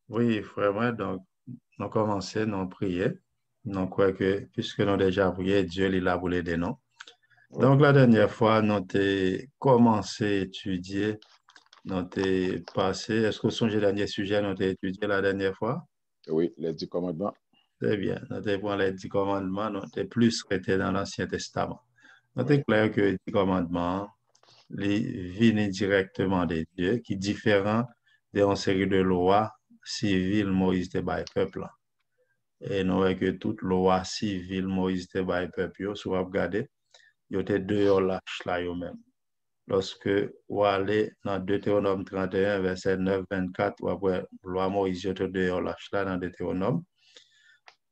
Oui, frère, moi, donc, nous commençons, nous prier. Nous croyons que, puisque nous déjà prié, Dieu il a voulu des noms. Oui, Donc, la dernière fois, nous avons commencé à étudier, nous avons passé, est-ce que ce dernier sujet, nous avons étudié la dernière fois? oui, les 10 commandements. Très bien. Nous avons pris les 10 commandements, nous avons plus été dans l'Ancien Testament. Nous avons Oui, clair que les 10 commandements, ils viennent directement de Dieu, qui est différent d'une série de lois civiles Moïse te bail peuple. Et nous voyons que toute loi civile Moïse te bail peuple, yo, si vous regardez, il y a deux lâches là, yo même. Lorsque vous allez dans Deutéronome 31, verset 9, 24, ou après, loi Moïse, il y a deux lâches là dans Deutéronome.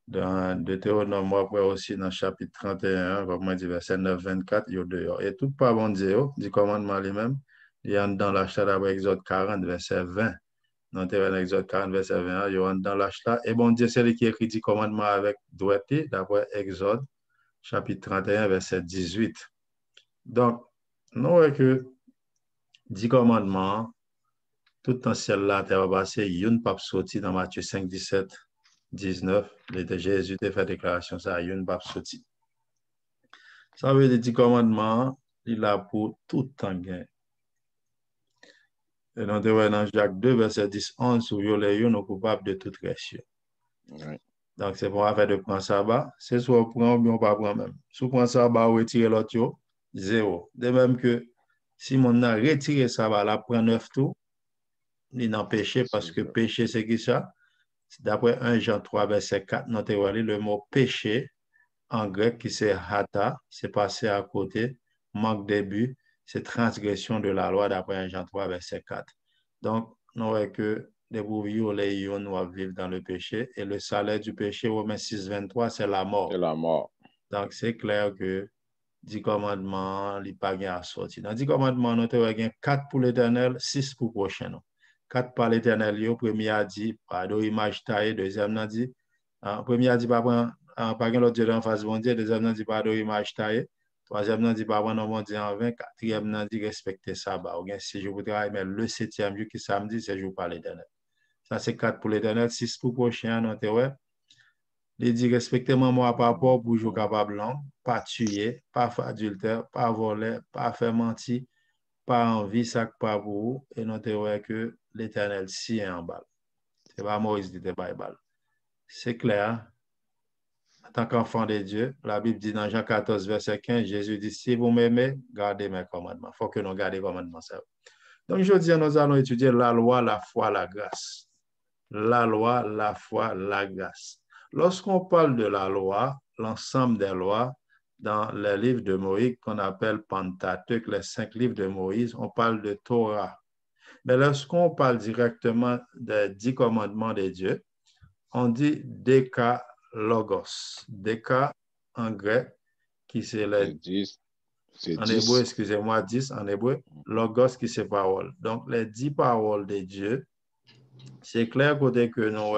Dans Deutéronome, après aussi dans chapitre 31, comme moi dit, verset 9, 24, il y a deux. Et tout pas bon Dieu, du commandement lui-même, il y a dans l'achat d'après Exode 40, verset 20. Dans Exode 40, verset 20, il y a dans l'achat. Et bon Dieu, c'est lui qui écrit du commandement avec droiture, d'après Exode, chapitre 31, verset 18. Donc, nous voyons que 10 commandements, tout en ciel là, terre passé, il y a une pape sorti dans Matthieu 5, 17, 19. Jésus a fait déclaration, ça, il y a une pape sorti. Ça veut dire 10 commandements, il a pour tout temps gain. Et nous devons dans Jacques 2, verset 10, 11, où les nous sommes coupables de toute reste. oui, Donc, c'est pour affaire de prendre ça bas. C'est soit on prend ou bien on pas prend même. Si on prend ça bas ou retirer l'autre, zéro. De même que si on a retiré ça bas, la prend 9 tout, il n'a péché parce c'est que ça. péché, c'est qui ça? D'après 1 Jean 3, verset 4, nous avons le mot péché en grec qui c'est hata, c'est passé à côté, manque de but, c'est transgression de la loi d'après 1 Jean 3, verset 4. Donc, nous voyons que les bouviers, les ions, nous vivre dans le péché et le salaire du péché, Romains 6, 23, c'est la C'est mort. la mort. Donc, c'est clair que 10 commandements, il n'y a pas à sortir. Dans 10 commandements, nous avons 4 pour l'éternel, 6 pour le prochain. 4 par l'éternel, le premier a dit, pas d'image taillée, deuxième a dit, premier a dit, pas prendre l'autre Dieu en face bon Dieu, deuxième a dit, pas d'image taillée, troisième a dit, pas prendre mon Dieu en vain, quatrième a dit, respecter ça, bah, ou bien 6 jours pour travailler, mais le septième jour qui est samedi, c'est jour par l'éternel. Ça, c'est 4 pour l'éternel, 6 pour le prochain, nous avons il dit respectez-moi moi par rapport pour jouer capable non, pas tuer, pas faire adultère, pas voler, pas faire mentir, pas envie ça pas pour vous et nous te que l'Éternel si est en bas. C'est pas Moïse qui était pas balle. C'est clair. En tant qu'enfant de Dieu, la Bible dit dans Jean 14 verset 15, Jésus dit si vous m'aimez, gardez mes commandements. Il faut que nous gardions les commandements ça. Donc aujourd'hui nous allons étudier la loi, la foi, la grâce. La loi, la foi, la grâce. Lorsqu'on parle de la loi, l'ensemble des lois, dans les livres de Moïse qu'on appelle Pentateuque, les 5 livres de Moïse, on parle de Torah. Mais lorsqu'on parle directement des 10 commandements de Dieu, on dit décalogos. Déca en grec, qui c'est C'est 10. C'est en hébreu, 10. excusez-moi, 10 en hébreu, logos qui c'est parole. Donc les 10 paroles de Dieu, c'est clair côté que nous,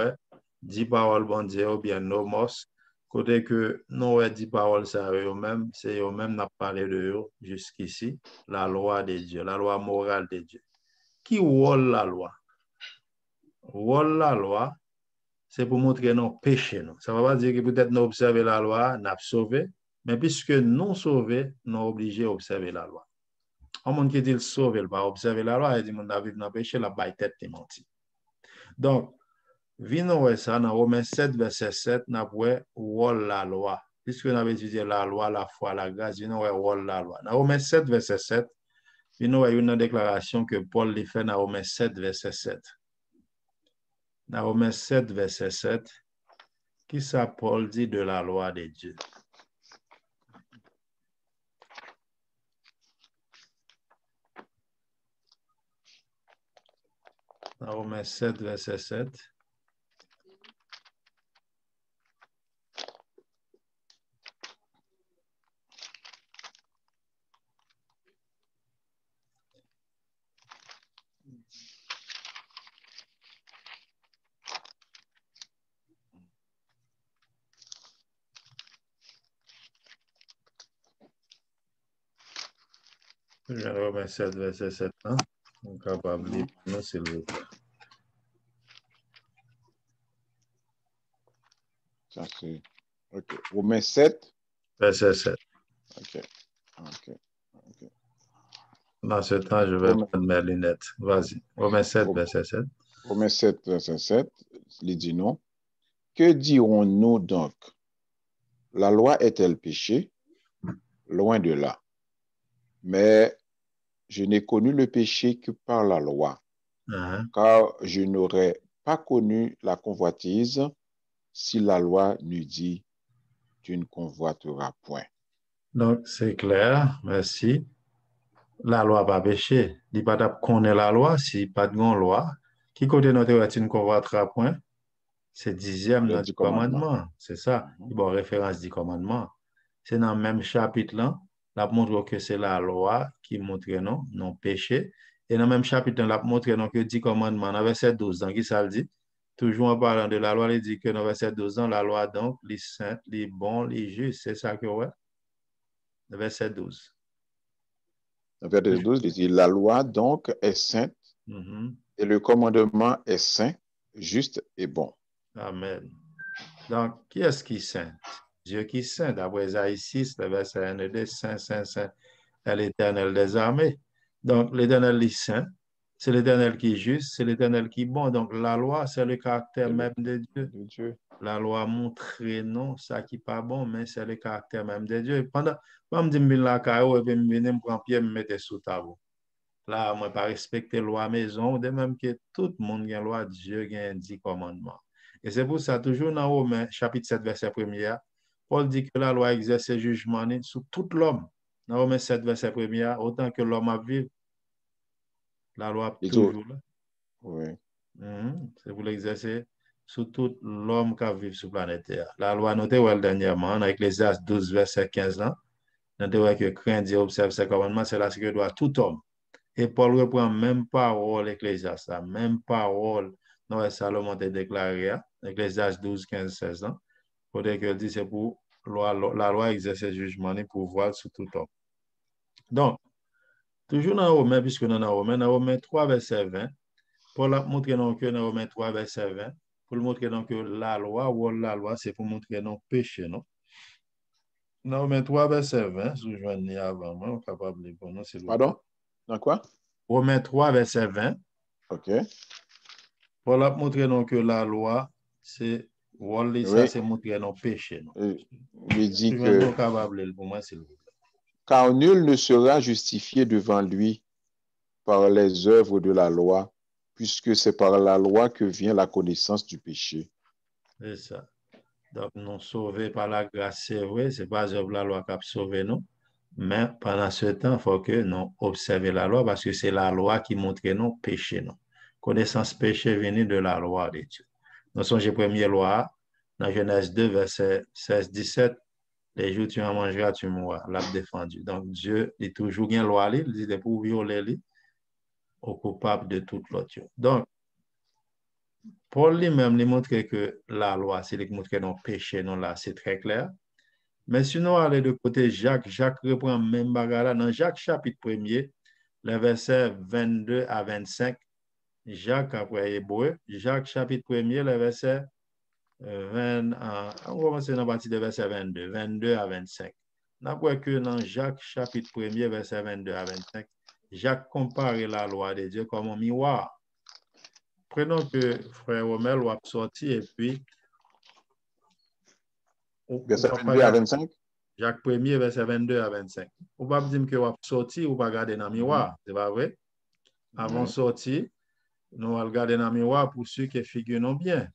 10 paroles bon Dieu ou bien nomos, côté que nous, 10 paroles, ça eux-mêmes, c'est eux-mêmes n'a parlé de eux jusqu'ici, la loi de Dieu, la loi morale de Dieu. Qui rôle la loi? Rôle la loi, c'est pour montrer nos péchés. Non? Ça ne veut pas dire que peut-être nous observer la loi, nous sauvé, mais puisque nous sauvés, nous obligés à observer la loi. Un monde qui dit sauver, il va observer la loi, il dit, mon David n'a péché, la baille tête, t'es menti. Donc, Vino ça dans Romains 7, verset 7, nous avons la loi. Puisque nous avons étudié la loi, la foi, la grâce, nous avons la loi. Dans Romains 7, verset 7, nous avons une déclaration que Paul fait dans Romains 7, verset 7. Dans Romains 7, verset 7, qui ça Paul dit de la loi de Dieu? Dans Romains 7, verset 7. Romains 7, verset 7. Hein? On est capable de lire, s'il vous plaît. Ça, c'est. OK. Romains 7. verset 7. OK. OK. OK. Dans ce temps, je vais Romains, prendre mes lunettes. Vas-y. Romains 7, verset 7. Romains 7, verset 7, il dit non. Que dirons-nous donc? La loi est-elle péché? Loin de là. Mais je n'ai connu le péché que par la loi, Hein? car je n'aurais pas connu la convoitise si la loi n'eût dit tu ne convoiteras point. Donc, c'est clair. Merci. La loi pas péché. Il pas connaître la loi si pas de loi. Qui côté notre tu ne convoiteras point? C'est dixième Les dans 10 le commandements. commandement. C'est ça. Mhm. Il y a une référence du commandement. C'est dans le même chapitre là. La montre que c'est la loi qui montre non péché. Et dans le même chapitre, la montre non que 10 commandements. Dans verset 12, dans qui ça le dit? Toujours en parlant de la loi, il dit que dans verset 12, la loi donc, les saints, les bons, les justes. C'est ça que ouais. Verset 12. Verset 12, il dit la loi donc est sainte Mhm. et le commandement est saint, juste et bon. Amen. Donc, qui est-ce qui est saint? Dieu qui est saint. D'après Isaïe 6, le verset 1 et 2, saint, saint, saint, est l'Éternel des armées. Donc, l'Éternel est saint. C'est l'Éternel qui est juste, c'est l'Éternel qui est bon. Donc, la loi, c'est le caractère Et le même de Dieu. de Dieu. La loi montre non, ça qui n'est pas bon, mais c'est le caractère même de Dieu. Pendant, quand je dis la caillou, et puis je viens me prendre pied, me mettre sous table. Là, moi, pas respecter la loi maison, de même que tout le monde a la loi, Dieu a 10 commandements. Et c'est pour ça, toujours dans Romains, chapitre 7, verset 1er, Paul dit que la loi exerce ses jugements sur tout l'homme. Dans Romains 7, verset 1er, autant que l'homme a vécu, la loi Il dit, toujours là. oui. C'est pour l'exercer sur tout l'homme qui vit sur la planète Terre. La loi notée dernièrement, dans Ecclésiaste 12, verset 15, là, notez que craindre et observe ses commandements, c'est la sécurité de tout homme. Et Paul reprend même parole Ecclésiaste, même parole dans Salomon a déclaré, Ecclésiaste 12, 15, 16 ans, pour dire que dit c'est pour la loi exercer jugement et pouvoir sur tout homme. Donc, toujours dans Romains, puisque dans Romains 3, verset 20, Paul a montré que dans Romains 3, verset 20, pour montrer que la loi, c'est pour montrer non péché, non? Dans Romains 3, verset 20, si je vais avant, moi, on est capable de prononcer s'il vous plaît. Pardon? Dans quoi? Romains 3, verset 20. OK. Paul a montré que la loi, c'est ça, Oui. c'est montrer non péché. Non? Il dit Je que vais capable pour moi, s'il vous plaît. car nul ne sera justifié devant lui par les œuvres de la loi, puisque c'est par la loi que vient la connaissance du péché. C'est ça. Donc, nous sauvés par la grâce, c'est vrai, c'est pas œuvre la loi qui a sauvé nous. Mais pendant ce temps, il faut que nous observions la loi parce que c'est la loi qui montre non péché. Non. Connaissance péché venue de la loi de Dieu. Nous songez première loi, dans Genèse 2, verset 16-17, les jours tu en mangeras, tu mourras, l'a défendu. Donc Dieu est toujours bien loi, il dit pour violer lui, au coupable de toute l'autre. Donc, Paul lui-même, il montre que la loi, c'est lui qui montre que non péché, non là, c'est très clair. Mais sinon, aller de côté Jacques, Jacques reprend même bagarre là, dans Jacques chapitre 1er, les versets 22 à 25, Jacques après Hébreu, Jacques chapitre 1er, les versets 20, on va commencer dans la partie de verset 22, 22 à 25. On voit que dans Jacques chapitre 1er, verset 22 à 25, Jacques compare la loi de Dieu comme un miroir. Prenons que frère Romel va sortir et puis Verset pas 22 à 25. Jacques 1er, verset 22 à 25. Ou pas dire que va sortir ou pas regarder dans le miroir, c'est pas vrai? Avant de sortir, nous allons regarder dans le miroir pour ceux qui figurent bien.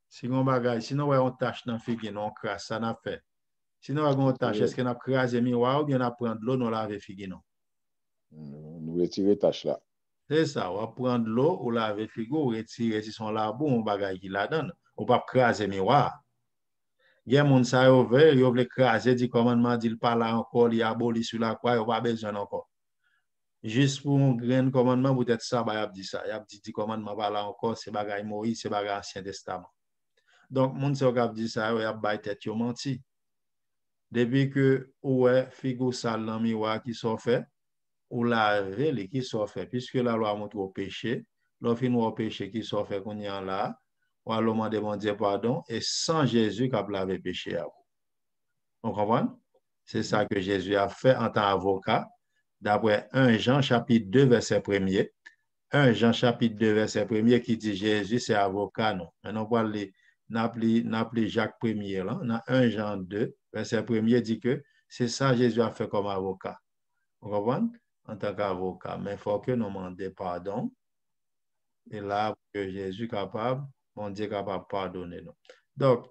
Si on bagaille, sinon on tâche dans figure, on crasse, ça n'a fait. Sinon, on tâche, est-ce qu'on a crasé le miroir ou bien on a pris de l'eau, nous laver figure, non? Nous retirer tâche là. C'est ça, on va prendre l'eau, ou laver figure, ou retirer si son labo, on bagaille qui la donne. On va craser le miroir. Il y a des gens qui veulent craser, dit commandement, dit pas là encore, il a aboli sur la croix, il n'y a pas besoin encore. Juste pour un grand commandement, peut-être ça, il a dit ça. Il a dit commandement, pas là encore, c'est bagaille Moïse, c'est bagaille Ancien Testament. Donc, les gens qui dit ça, il a baillé tête, ils ont menti. Depuis que ouais figure sale dans miroir qui sont fait ou laver les qui sont fait puisque la loi montre au péché l'offre au péché qui sont fait qu'on y a là ou allons demander mon Dieu pardon, et sans Jésus qui a lavé péché à vous. Vous comprenez? C'est ça que Jésus a fait en tant qu'avocat, d'après 1 Jean chapitre 2, verset 1er. 1 Jean chapitre 2, verset 1er qui dit Jésus, c'est avocat, non. Maintenant, on parle n'appelé Jacques 1er, là. Dans 1 Jean 2, verset 1er dit que c'est ça Jésus a fait comme avocat. Vous comprenez? En tant qu'avocat. Mais il faut que nous demandions pardon. Et là, que Jésus est capable, mon Dieu est capable de pardonner nous. Donc,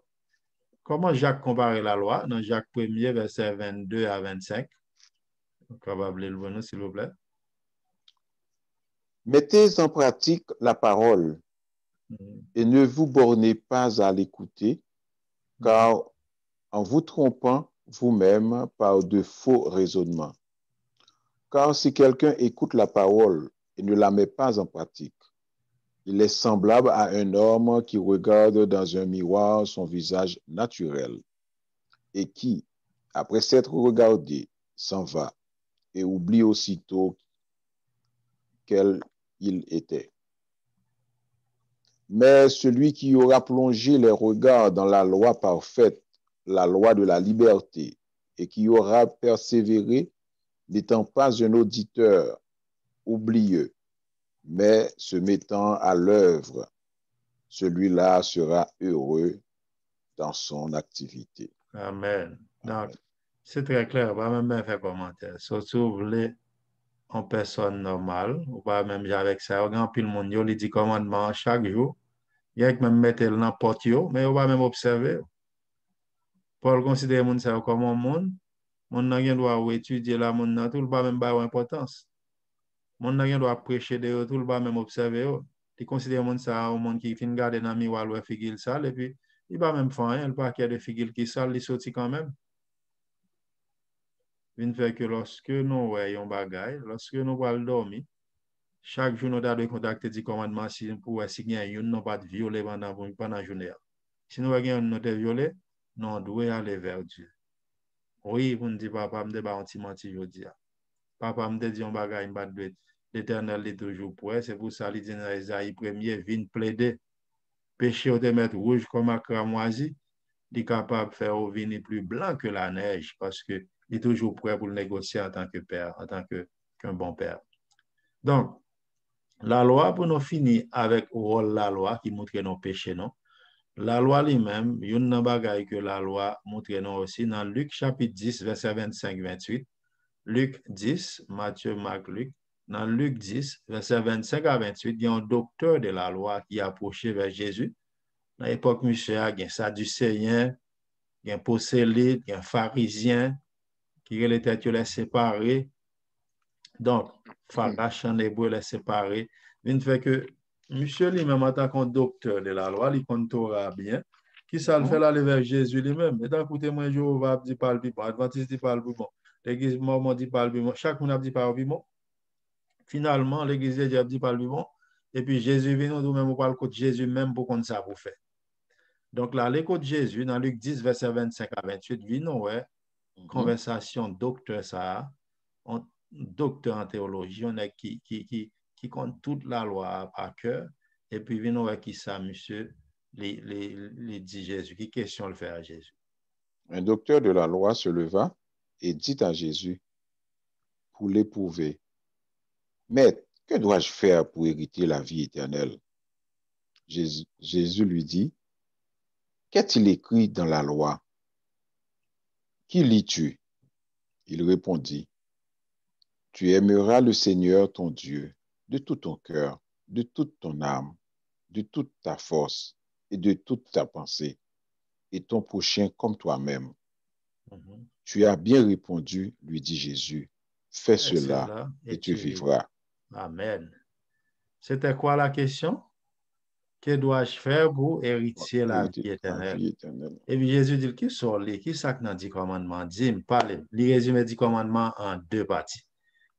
comment Jacques compare la loi? Dans Jacques 1er, verset 22 à 25. Capable de le voir, s'il vous plaît. Mettez en pratique la parole et ne vous bornez pas à l'écouter, car en vous trompant vous-même par de faux raisonnements. Car si quelqu'un écoute la parole et ne la met pas en pratique, il est semblable à un homme qui regarde dans un miroir son visage naturel et qui, après s'être regardé, s'en va et oublie aussitôt quel il était. Mais celui qui aura plongé les regards dans la loi parfaite, la loi de la liberté, et qui aura persévéré, n'étant pas un auditeur oublieux, mais se mettant à l'œuvre, celui-là sera heureux dans son activité. Amen. Donc, c'est très clair, on va même faire commentaire. Surtout, vous voulez en personne normale, ou pas même avec ça, on a pile le monde, il dit commandement chaque jour, il y a qui même mettre dans la porte, mais on va même observer. Paul considère moun ça comme un monde, moun n'a rien doit étudier la monde nan tout le pas même pas importance. Moun n'a rien doit prêcher de tout le pas même observer. Il considère moun ça un monde qui fin garder dans miroir ou figure sale et puis il pas même faire rien, il pas qu'il y a des figures qui sale, il sorti quand même. Il fait que lorsque nous voyons bagaille, lorsque nous allons dormir, chaque jour nous devons contacter du commandement si pour si il y a une non pas de violer pendant la journée. Si nous avons une note violée, nous devons aller vers Dieu. Oui, vous ne dites papa, je ne dis pas menti aujourd'hui. Papa me dit un bagage, l'Éternel est toujours prêt. C'est pour ça qu'il dit dans Isaïe 1er, viens plaider. Péché au te mettre rouge comme un cramoisi, il est capable de faire venir plus blanc que la neige parce qu'il est toujours prêt pour le négocier en tant que père, en tant qu'un bon père. Donc, la loi, pour nous finir avec le rôle de la loi qui montre nos péchés, non? La loi lui-même, il y a une bagaille que la loi montre nous aussi dans Luc chapitre 10, verset 25-28. Luc 10, Matthieu, Marc, Luc. Dans Luc 10, verset 25 à 28, il y a un docteur de la loi qui a approché vers Jésus. Dans l'époque, monsieur, il y a un sadducéen, il y a un prosélite, il y a un pharisien qui était les séparés. Donc, Pharache en hébreu les séparés. Il fait que monsieur lui-même, en tant que docteur de la loi, il compte Torah bien. Qui ça le fait aller vers Jésus lui-même? Et écoutez, moi, Jéhovah dit pas le bon, Adventiste dit pas le bon, l'Église mormon dit pas le bon, chaque monde a dit pas le bon. Finalement, l'Église dit pas le bon. Et puis Jésus vient nous même parle de Jésus même pour qu'on ça pour faire. Donc là, l'écho de Jésus, dans Luc 10, verset 25 à 28, vient ouais, conversation docteur ça, docteur en théologie, on est qui compte toute la loi par cœur, et puis vient ouais qui ça, monsieur, les dit Jésus, qui question le fait à Jésus. Un docteur de la loi se leva et dit à Jésus, pour l'éprouver, Maître, que dois-je faire pour hériter la vie éternelle? Jésus lui dit, qu'est-il écrit dans la loi? Qui lis-tu? Il répondit, tu aimeras le Seigneur ton Dieu de tout ton cœur, de toute ton âme, de toute ta force et de toute ta pensée, et ton prochain comme toi-même. Tu as bien répondu, lui dit Jésus. Fais cela et tu vivras. Amen. C'était quoi la question? Que dois-je faire pour hériter la vie éternelle? Et puis Jésus dit, qui sont les, qui ça dans 10 commandements? Dis-moi, parlez. Il résume 10 commandements en 2 parties.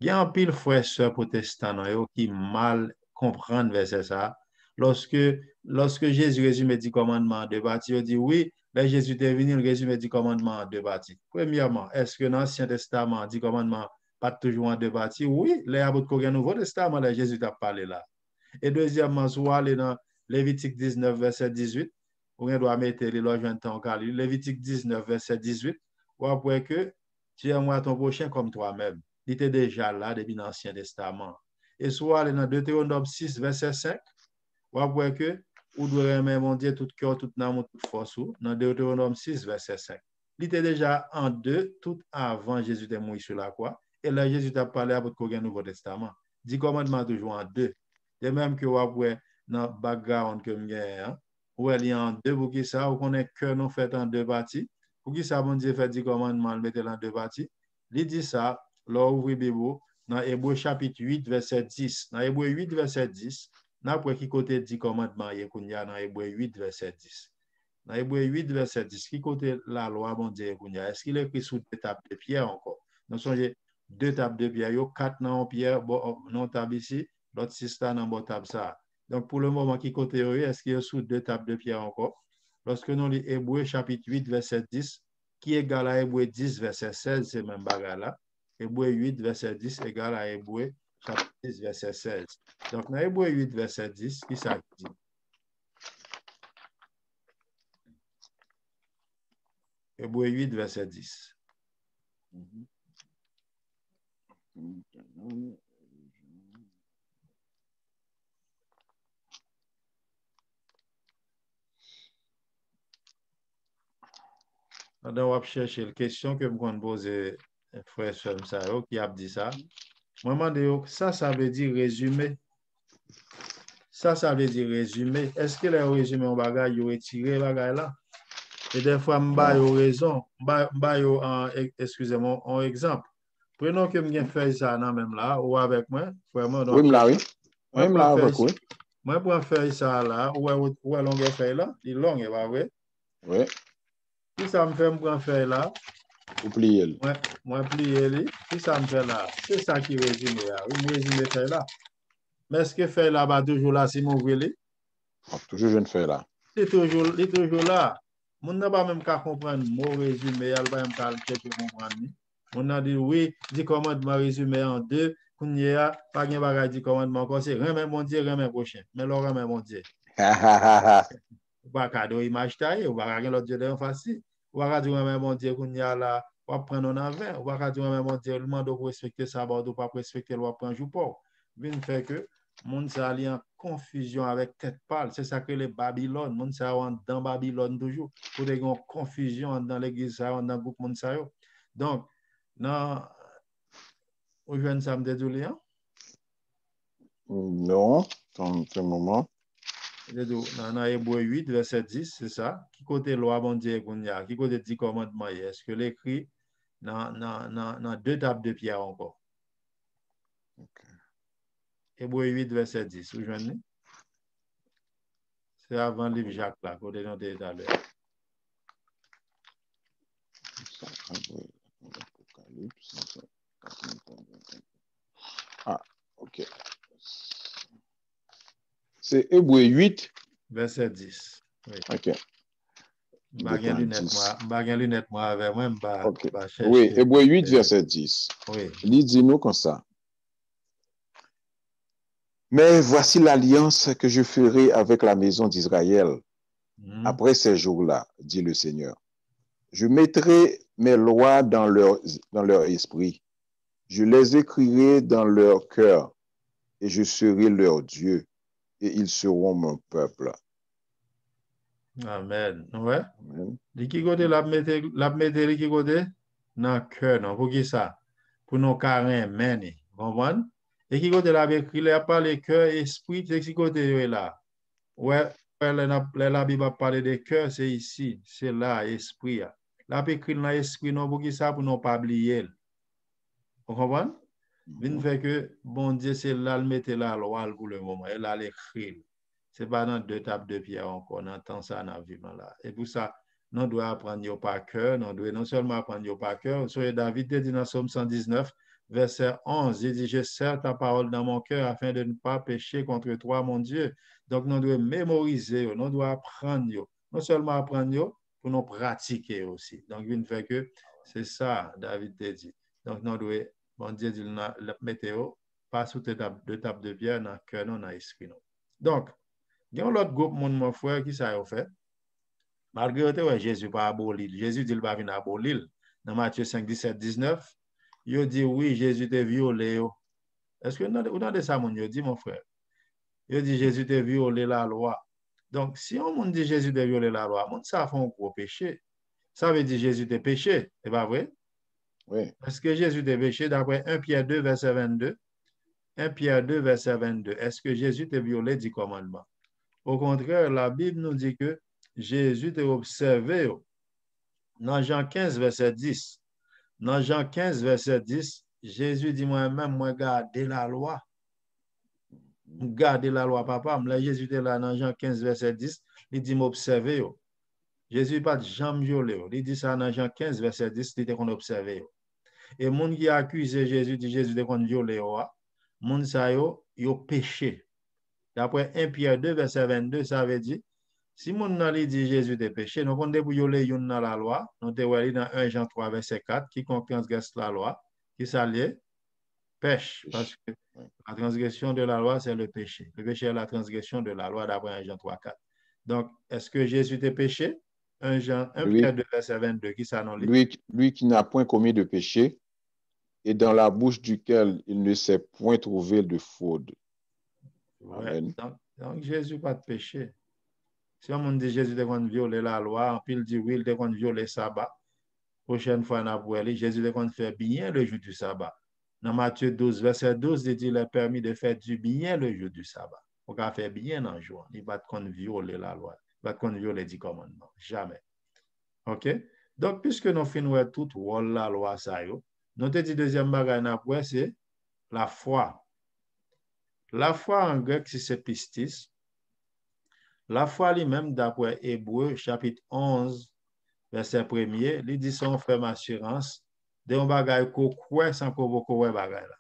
Il y a un pile frère sœur protestant qui mal comprennent verset ça. Lorsque Jésus résume 10 commandements en 2 parties, il dit oui, là Jésus est venu, il résume 10 commandements en 2 parties. Premièrement, est-ce que dans l'Ancien Testament, 10 commandements pas toujours en 2 parties? Oui, là, il y a beaucoup de Nouveau Testament, là, Jésus t'a parlé là. Et deuxièmement, soit aller dans Lévitique 19, verset 18, ou on doit mettre les logements de temps calé. Lévitique 19, verset 18, ou après que tu aimeras ton prochain comme toi-même. Il était déjà là depuis l'Ancien Testament. Et soit aller dans Deutéronome 6, verset 5, ou après que ou doit aimer mon Dieu tout cœur, toute âme, toute force, dans Deutéronome 6, verset 5. Il était déjà en deux, tout avant Jésus de mourir sur la croix. Et là, Jésus a parlé à votre Nouveau Testament. 10 commandements toujours en deux. De même que vous avez dans le background que vous avez, où il y a en deux, pour qui ça, vous connaissez que nous fait en deux parties. Pour qui ça, bon Dieu fait 10 commandements, le mettre en deux parties. Il dit ça, là, ouvrez Bible, dans Hébreu chapitre 8, verset 10. Dans Hébreu 8, verset 10, après qui côté 10 commandements, il y a dans Hébreu 8, verset 10. Dans Hébreu 8, verset 10, qui côté la loi, bon Dieu, est-ce qu'il est écrit sous deux tables de pierre encore? Nous songez deux tables de pierre, quatre dans pierre, bon, non table ici, l'autre six là dans bon table ça. Donc pour le moment, qui côté est-ce qu'il est sous deux tables de pierre encore? Lorsque nous lisons Hébreu chapitre 8, verset 10, qui est égal à Hébreu 10, verset 16, c'est même bagarre là. Hébreu 8, verset 10 égal à Hébreu chapitre 10, verset 16. Donc, dans Hébreu 8, verset 10, qui ça dit? Hébreu 8, verset 10. On va chercher la question que je vais poser frère Somme qui a dit ça. Moi, je me dis, ça veut dire résumé. Ça veut dire résumé. Est-ce que le résumé, on va retirer le bagage là? Et des fois, je vais raison. Excusez-moi, un exemple. Prenons que je fais ça même là, ou avec moi. Vraiment, donc, oui, oui. Moi, Même là, avec oui. Moi, pour faire ça là, où est longue fait là? Il est long, pas vrai? Oui. Si ça me fait me faire là, vous pliez. Moi, plier, si ça me fait là, c'est ça qui résume là. Oui, moi, résume fait là. Mais est-ce que fait là, bah, toujours là, si mon voulez? Toujours je ne fais là. Il est toujours là. Mon n'a pas même qu'à comprendre mon résumé, elle va même qu'à comprendre. On a dit oui, dit commandement résumé en deux. Qu'on y a, pas de bagage dit commandement encore, c'est remet mon Dieu, remet prochain. Mais le remet mon Dieu. Ou pas cadeau image taille, ou pas l'autre Dieu de facile. Ou pas dire remet mon Dieu qu'on y a là, ou pas prendre en avant, ou pas dire remet mon Dieu, le monde doit respecter ça, ou pas respecter le prendre jour pour. Vient fait que monde ça allait en confusion avec tête pâle, c'est ça que les Babylone, monde ça dans Babylone toujours, pour des confusion dans l'église dans le groupe monde ça. Donc non, vous jeune ça me dédoulé hein? Non, dans ce moment. Dans Hébreu 8, verset 10, c'est ça. Qui côté loi, bon Dieu, qui côté 10 commandements, est-ce que l'écrit dans deux tables de pierre encore? Okay. Hébreu 8, verset 10, vous joignez? C'est avant le livre Jacques, là, côté dans tout à l'heure. Ah, ok. C'est Hébreu 8. Verset 10. Oui. Ok. Lunette, moi, avec moi, okay. Oui, Hébreu 8, verset 10. Oui. Il dit nous comme ça. Mais voici l'alliance que je ferai avec la maison d'Israël après ces jours-là, dit le Seigneur. Je mettrai mes lois dans leur esprit. Je les écrirai dans leur cœur et je serai leur Dieu et ils seront mon peuple. Amen. Ouais. Amen. Qui côté la mettre qui côté dans cœur non pour qui ça pour nos carins mener comprendre et qui côté la écrit il a parlé cœur esprit c'est qui côté là ouais la Bible a parlé de cœur c'est ici c'est là esprit la écrit dans esprit non pour qui ça pour nous pas oublier vous comprenez vient fait que bon Dieu c'est là le mettre la loi pour le moment et là l'écrit c'est pas dans deux tables de pierre encore on entend ça dans vivant là et pour ça nous devons apprendre par cœur, nous devons non seulement apprendre par cœur. Sur David dit dans Somme 119, verset 11, il dit, je serre ta parole dans mon cœur afin de ne pas pécher contre toi, mon Dieu. Donc, nous devons mémoriser, nous devons apprendre, non seulement apprendre, pour nous pratiquer aussi. Donc, il fait que c'est ça, David te dit. Donc, nous devons, mon Dieu dit, la météo, pas sous deux tables de pierre, dans le cœur, dans l'esprit. Donc, Il y a l'autre groupe, mon frère, qui ça a fait? Malgré que Jésus pas aboli, Jésus dit qu'il va venir abolir. Dans Matthieu 5, 17, 19, il dit oui, Jésus t'a violé. Est-ce que vous avez ça, mon dit, mon frère? Il dit Jésus t'a violé la loi. Donc, si on dit Jésus t'a violé la loi, ça fait un gros péché. Ça veut dire Jésus t'a péché, c'est pas vrai? Oui. Est-ce que Jésus t'a péché d'après 1 Pierre 2, verset 22? 1 Pierre 2, verset 22. Est-ce que Jésus t'a violé du commandement? Au contraire, la Bible nous dit que Jésus t'a observé. Dans Jean 15, verset 10, dans Jean 15, verset 10, Jésus dit moi-même, moi garder la loi. Garder la loi, papa. Là, Jésus était là dans Jean 15, verset 10, il dit m'observer. Jésus pas de jamais violé. Il dit ça dans Jean 15, verset 10, il dit qu'on observe. Et le monde qui a accusé Jésus, dit Jésus de qu'on violé. Le monde ça yo péché. D'après 1 Pierre 2, verset 22, ça veut dire si mon nan dit Jésus de péché, nous avons débrouillé yon dans la loi, nous avons dans 1 Jean 3, verset 4, quiconque transgresse la loi, qui s'allie, pêche. Parce que la transgression de la loi, c'est le péché. Le péché est la transgression de la loi d'après 1 Jean 3, 4. Donc, est-ce que Jésus est péché? 1 Pierre 2, verset 22, qui ça non lit? Lui qui n'a point commis de péché, et dans la bouche duquel il ne s'est point trouvé de fraude. Amen. Donc, Jésus pas de péché. Si on dit Jésus devant violer la loi, puis il dit oui, il devant violer le sabbat. Prochaine fois, on a Jésus devant faire bien le jour du sabbat. Dans Matthieu 12, verset 12, il dit il est permis de faire du bien le jour du sabbat. On va faire bien dans le jour. Il ne va pas violer la loi. Il ne va pas violer les commandements. Jamais. OK? Donc, puisque nous finissons tout la loi, ça, nous te dit deuxième bagage après, c'est la foi. La foi en grec, c'est pistis. La foi lui-même, d'après Hébreu, chapitre 11, verset 1er, il dit son ferme assurance de un bagage qu'on croit sans qu'on croit bagage là.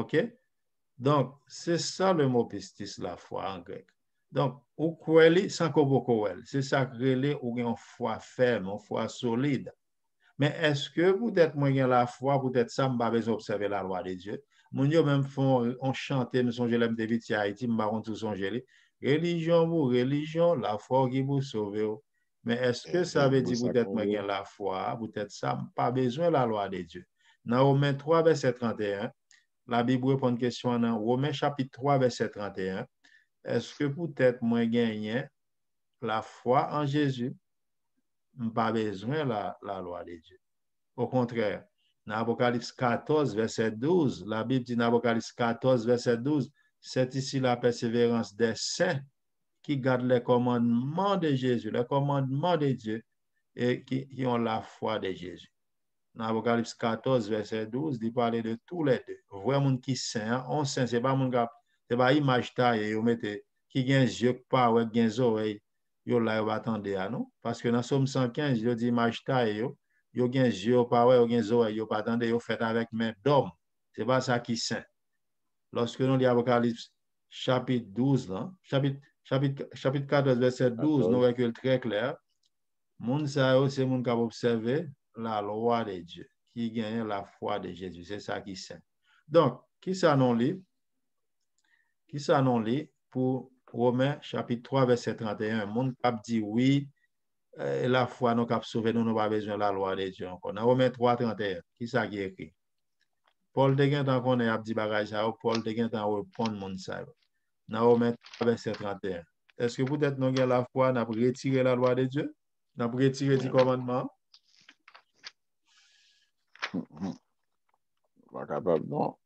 OK? Donc, c'est ça le mot pistis, la foi en grec. Donc, ou croit sans qu'on croit. C'est ça que relève ou une foi ferme, une foi solide. Mais est-ce que peut-être moi la foi, peut-être ça m'a besoin d'observer la loi de Dieu? Mon Dieu même font on chantait nous son l'aime David qui Haïti, m'baron tout son gelé. Religion, la foi qui vous sauve. Mais est-ce que ça veut dire peut-être moi la foi, peut-être ça pas besoin de la loi de Dieu? Dans Romains 3 verset 31, la Bible répond une question dans Romains chapitre 3 verset 31. Est-ce que peut-être moi gagne la foi en Jésus? Pas besoin de la loi de Dieu. Au contraire, dans Apocalypse 14, verset 12, la Bible dit dans Apocalypse 14, verset 12, c'est ici la persévérance des saints qui gardent les commandements de Jésus, les commandements de Dieu et qui ont la foi de Jésus. Dans Apocalypse 14, verset 12, il parle de tous les deux. Vrai monde qui saint, on saint, c'est pas mon gars, c'est pas image taille, qui a un yeux pas, ou qui a des oreilles, yo là, yo attendre à nous. Parce que dans Somme 115, il dit image taille, yo gen yeux pas ouais, yo gen oreilles, yo pas attendre, yo fait avec main d'homme. C'est pas ça qui saint. Lorsque nous lisons Apocalypse chapitre 12, là, chapitre 14, verset 12, nous voyons très clair. Moun sa yo, c'est moun qui a observé la loi de Dieu, qui gagne la foi de Jésus. C'est ça qui saint. Donc, qui ça non lit? Qui ça non lit pour Romains chapitre 3, verset 31? Moun cap dit oui, la foi nous cap sauvé, nous n'avons pas besoin de la loi de Dieu encore. Dans Romains 3, 31, qui ça qui écrit? Paul de gen tan konnen ap di bagay sa, Paul de gen tan repond moun sa. Dans Romains 3, verset 31. Est-ce que peut-être nous avons la foi, nous avons retiré la loi de Dieu? Nous avons retiré du commandement? Pas capable, non.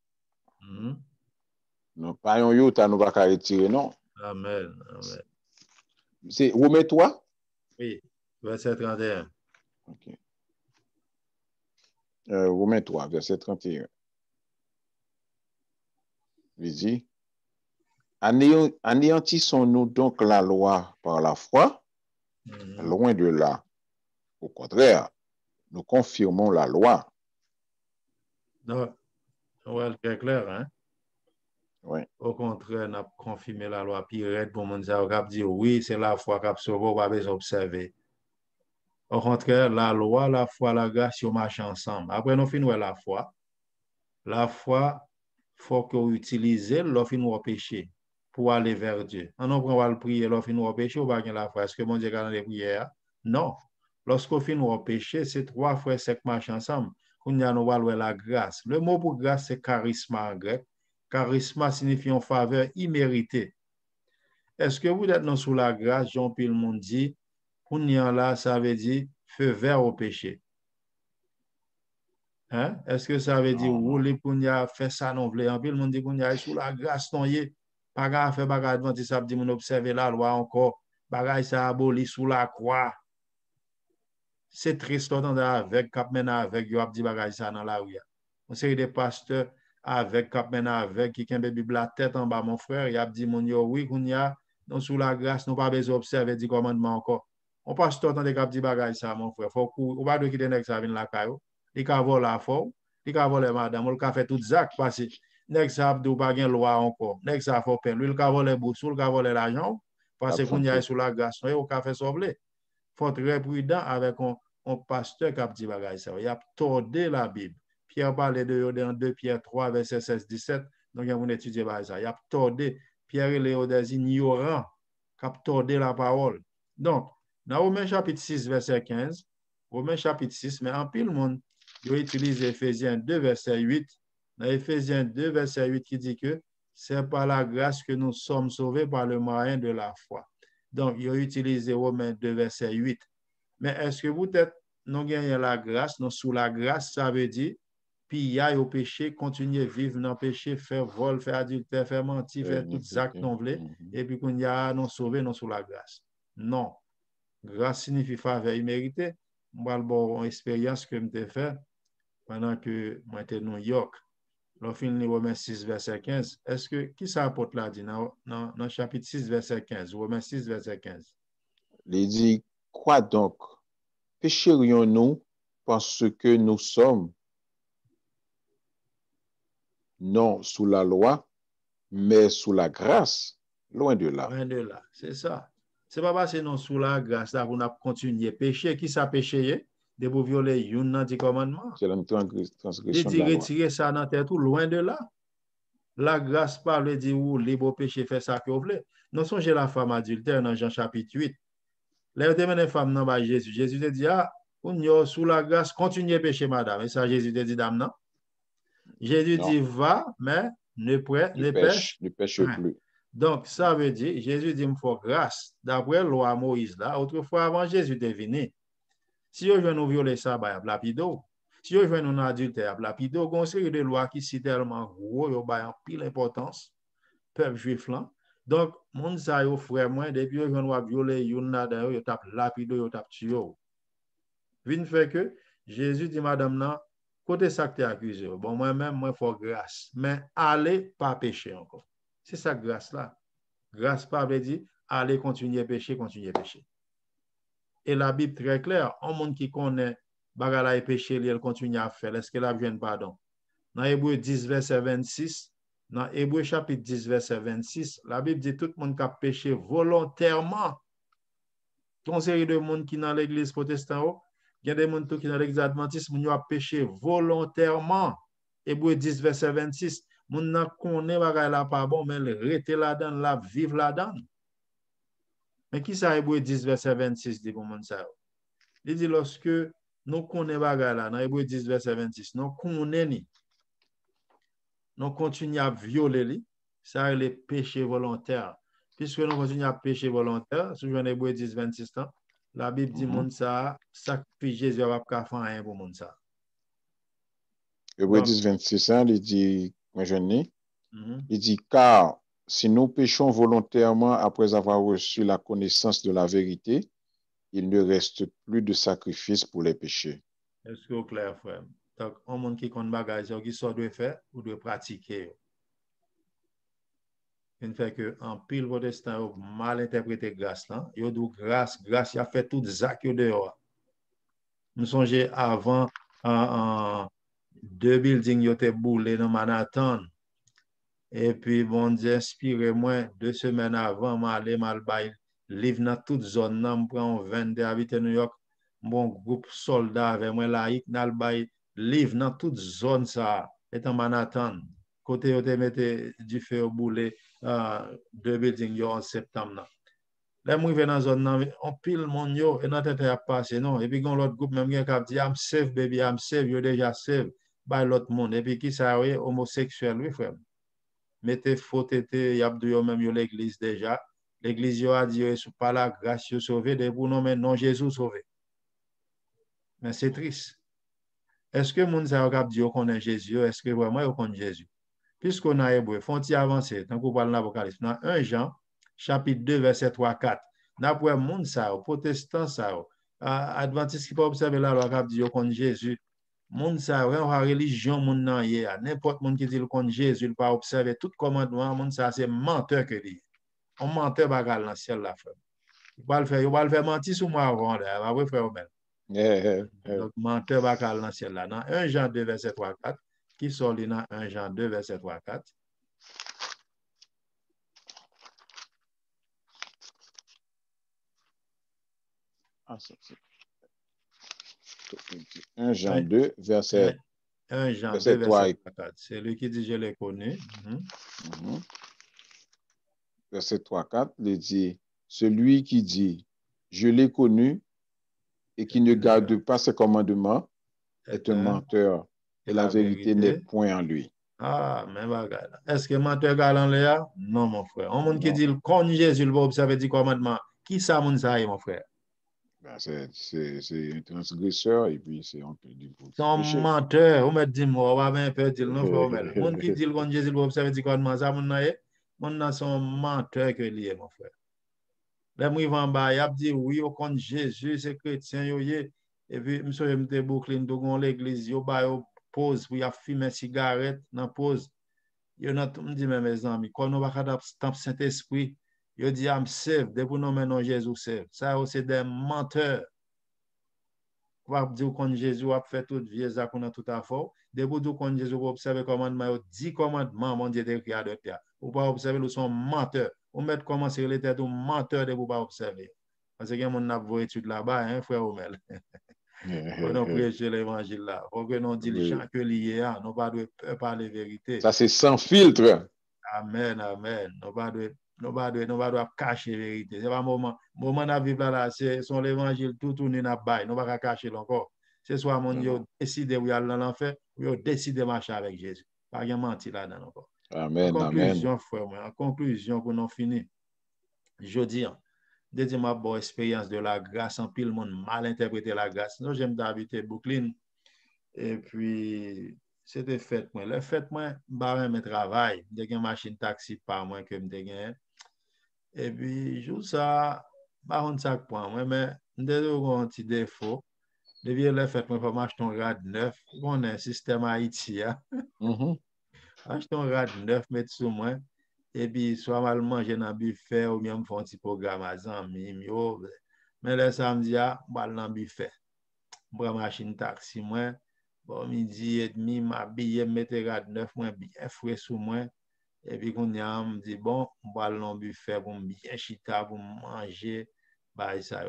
Non, pas un yota, nous pas retirer, non. Amen. Amen. C'est Romains 3? Oui, verset 31. Ok. Romains 3, verset 31. Il dit, anéantissons-nous donc la loi par la foi? Loin de là. Au contraire, nous confirmons la loi. Non, ouais, très clair, hein? Oui. Au contraire, nous avons confirmé la loi. Puis, red pour mon dire, oui, c'est la foi qui a sauvé, pas besoin d'observer. Au contraire, la loi, la foi, la grâce, ils marchent ensemble. Après, nous finissons la foi. La foi, il faut qu'on utilise le fin au péché pour aller vers Dieu. On prend le prier, lorsqu'on finit au péché, ou pas la foi. Est-ce que mon Dieu a les prières? Non. Lorsqu'on finit au péché, c'est trois frères qui marchent ensemble. On a nous la grâce. Le mot pour grâce, c'est charisma en grec. Charisma signifie une faveur imméritée. Est-ce que vous êtes non sous la grâce, Jean-Pierre monde dit, on y a là, ça veut dire feu vert au péché. Hein? Est-ce que ça veut dire, ou les pour fait ça non vle? En pile, monde dit qu'on y a sous la grâce, non y pas grave, fait bagage adventiste, ça dit, on observe la loi encore, bagage ça aboli sous la croix. C'est triste, on avec, cap mena avec, yo ap di bagage ça dans la rue. On série de pasteurs avec, cap mena avec, qui kembe Bible la tête en bas, mon frère, il a dit, mon yo, oui, qu'on y a, non sous la grâce, non pas besoin d'observer du commandement encore. On passe tout le temps de cap di bagage ça, mon frère. Faut ou pas de quitter nek ça vinn la caillou. Il ka voler la fo, il ka voler madame, il ka fait tout zak parce que nek ça abdou pas gen loi encore. Nek ça faut peine. Lui il ka voler bourse, il ka voler l'argent parce qu'on y a sous la grâce, on ka fait sauver. Faut très prudent avec un pasteur qui a dit bagage ça. Il a tordé la Bible. Pierre parlait de dans 2 Pierre 3 verset 16-17. Donc il a étudié ça. Il a tordé Pierre et Léo des ignorants qui a tordé la parole. Donc dans Romains chapitre 6 verset 15, Romains chapitre 6, mais en pile monde il utilise Éphésiens 2 verset 8. Dans Éphésiens 2 verset 8 qui dit que c'est par la grâce que nous sommes sauvés par le moyen de la foi. Donc, il a utilisé Romains 2 verset 8. Mais est-ce que vous êtes, non gagnez la grâce, non sous la grâce, ça veut dire, puis il y a au péché, continuer à vivre dans le péché, faire vol, faire adultère, faire mentir, faire tout actes non voulés, et puis qu'on y a non sauvé, non sous la grâce. Non. Grâce signifie faveur imméritée. Moi, une expérience que je fait pendant que moi j'étais à New York. Dans le Romains 6, verset 15, est-ce que, qui ça apporte là dit dans le chapitre 6, verset 15, Romains 6, verset 15? Il dit, quoi donc? Pécherions-nous parce que nous sommes non sous la loi, mais sous la grâce? Loin de là. Loin de là, c'est ça. C'est pas parce que nous sous la grâce là qu'on a continué pécher. Qui ça péché? De vous violer un des commandements. C'est la transgression de De la loi. retirer ça dans tête tout loin de là. La grâce parle dit ou libre péché fait ça que vous voulez. Nous songez la femme adultère dans Jean chapitre 8. Là, vous avez une femme dans Jésus. Jésus te dit, ah, on sous la grâce, continuez à pécher, madame. Et ça, Jésus te dit, dame, non? Jésus Non. dit, va, mais ne pêche. Ne pêche Hein. plus. Donc, ça veut dire, Jésus dit, il me faut grâce. D'après la loi Moïse, là, autrefois, avant Jésus de venir, si vous nous violer ça, il y a lapido. Si vous jouez nous adultère, il y a lapido. Il y a une série de lois qui sont tellement gros, il y a pile importance, peuple juif là. Donc, mon sa yo frère moi, depuis que vous violer, yon là, yo tape lapido, yo tape tué. Vin fait que Jésus dit, madame, non, côté ça que tu accusé, bon, moi-même, moi, il faut grâce. Mais allez pas pécher encore. C'est ça, grâce là. Grâce pas veut dire, allez continuer à pécher, continuer à pécher. Et la Bible très claire, un monde qui connaît bagala et péché, il continue à faire. Est-ce qu'elle a besoin de pardon? Dans Hébreu 10, verset 26, dans Hébreu chapitre 10, verset 26, la Bible dit tout le monde qui a péché volontairement. Une série de monde qui dans l'église protestante, il y a des gens qui dans l'église adventiste, qui ont péché volontairement. Hébreu 10, verset 26, moun nan connaît bagay la pas bon, mais il rete là-dedans, la vivre là-dedans. Mais qui ça Hébreu 10, verset 26 dit pour moun ça? Il dit lorsque nous connaissons bagay là, dans Hébreu 10, verset 26, nous connaissons, nous continuons à violer, ça est le péché volontaire. Puisque nous continuons à pécher volontaire, si je viens Hébreu 10, 26 ans, la Bible dit moun ça, sacrifice Jésus va pas faire rien pour moun ça. Hébreu 10, 26 ans, il dit, moi je n'ai, il dit, car si nous péchons volontairement après avoir reçu la connaissance de la vérité, il ne reste plus de sacrifice pour les péchés. Est-ce que c'est clair, frère? Donc, un monde qui compte bagage, qui soit de faire ou de pratiquer. Il fait que en pile protestant mal interprété grâce là, il dit grâce, il a fait tout ça que dehors. Nous songeons avant deux buildings qui étaient boulés dans Manhattan. Et puis, bon Dieu, inspirez-moi, 2 semaines avant, je mal livre dans toute zone, je prends 22 habitants New York, mon groupe soldat avec moi laïque, je livre dans toute zone ça, et en Manhattan. Côté où tu mettais du feu au boulet, deux buildings yo en septembre. Là, moi, je vais dans la zone, on pile mon yo, et notre tête a passé, non. Et puis, quand l'autre groupe, même, qui a dit, I'm safe, baby, I'm safe, yo déjà safe, by l'autre monde. Et puis, qui ça, oui, homosexuel, oui, frère. Mettez faux tété, y a yo même, yo l'église déjà. L'église, yo a dit, yo, sous pas la grâce, yo sauvé, de pour non, mais non, Jésus sauvé. Mais c'est triste. Est-ce que moun sa yo dit, yo connaît Jésus, est-ce que vraiment, yo connaît Jésus? Puisqu'on a hébreu, font-ils avancer, tant qu'on parle de l'Apocalypse, dans 1 Jean, chapitre 2, verset 3-4, n'a pas moun sa yo, protestant sa yo, adventiste qui peut observer la loi qui dit yo contre Jésus, moun sa yo, on a religion moun nan yé, n'importe moun qui dit contre Jésus, il pas observer tout commandement, moun sa c'est menteur que li. On menteur bagal dans ciel la femme. Il va le faire mentir sur moi avant, après frère même. Donc menteur bagal dans ciel là. Dans 1 Jean 2, verset 3-4, qui sort dans 1 Jean 2, verset 3-4. Ah, 1 Jean 2, verset 1 Jean 2, verset 3-4. C'est lui qui dit je l'ai connu. Verset 3-4, il dit, celui qui dit je l'ai connu et qui ne garde pas ses commandements est un menteur et la vérité n'est point en lui. Ah, mais bagarre. Est-ce que menteur galant là? Non, mon frère. Un monde qui dit connaît Jésus, il va observer 10 commandements. Qui ça, mon ça, mon frère? Ben, c'est un transgresseur et puis c'est un peu du c'est un menteur. On me dit, moi, on va un peu dire, non, frère. Le monde qui dit connaît Jésus, il va observer 10 commandements. Ça, mon c'est un menteur que lié, mon frère. Là, moi, en bas, il a dit, oui, on connaît Jésus, c'est chrétien, et puis, monsieur, je me Brooklyn, dans l'église, il y a pause, il y a fumé cigarette, dans pause. Il y a tout me dit, mes amis, quand on va faire Saint-Esprit, il dit, I'm saved, depuis nous maintenant Jésus saved. Ça, c'est des menteurs. On va dire qu'on Jésus a fait tout vieux ça qu'on a tout à fait. Depuis qu'on Jésus va observer commandement, 10 commandements, mon Dieu, de créateur. Ou pas observer, ils sont menteurs. On met comment c'est les têtes, menteurs de vous pas observer. Parce que mon a vos études là-bas, hein, frère Omel. On a prêché l'évangile là. Faut que nous dit les gens que lié, nous pas de parler vérité. Ça, c'est sans filtre. Amen, amen. Nous pas de cacher la vérité. C'est pas moment à vivre là, c'est son l'évangile tout tourné dans bail. Nous pas cacher encore. C'est soit mon Dieu décide où aller dans l'enfer, ou décide de marcher avec Jésus. Pas de mentir là-dedans encore. Amen, en conclusion, frère, en conclusion, pour nous finir, je dis, de ma bonne expérience de la grâce, en pile monde mal interprété la grâce. Nous, j'aime d'habiter Brooklyn. Et puis, c'était fait, moi. Le fait, moi, je travail. J'ai une machine taxi par moi que je gagne. Et puis, je ça, je ça point, moi, mais j'ai un petit défaut. Depuis le fait, moi, je m'acheter un rad neuf. On a un système Haïti. Acheter un rad neuf, mettre sur moi. Et puis, soit mal manger dans le buffet ou bien me faire un petit programme à Zami. Mais le samedi, je vais dans le buffet. Je prends machine taxi, moi. Bon, midi et demi, m'habille, mettre rad neuf, moi, bien frais sous moi. Et puis, quand on me dit, bon, je vais aller dans le buffet pour bien chita, pour manger. Bah, ça,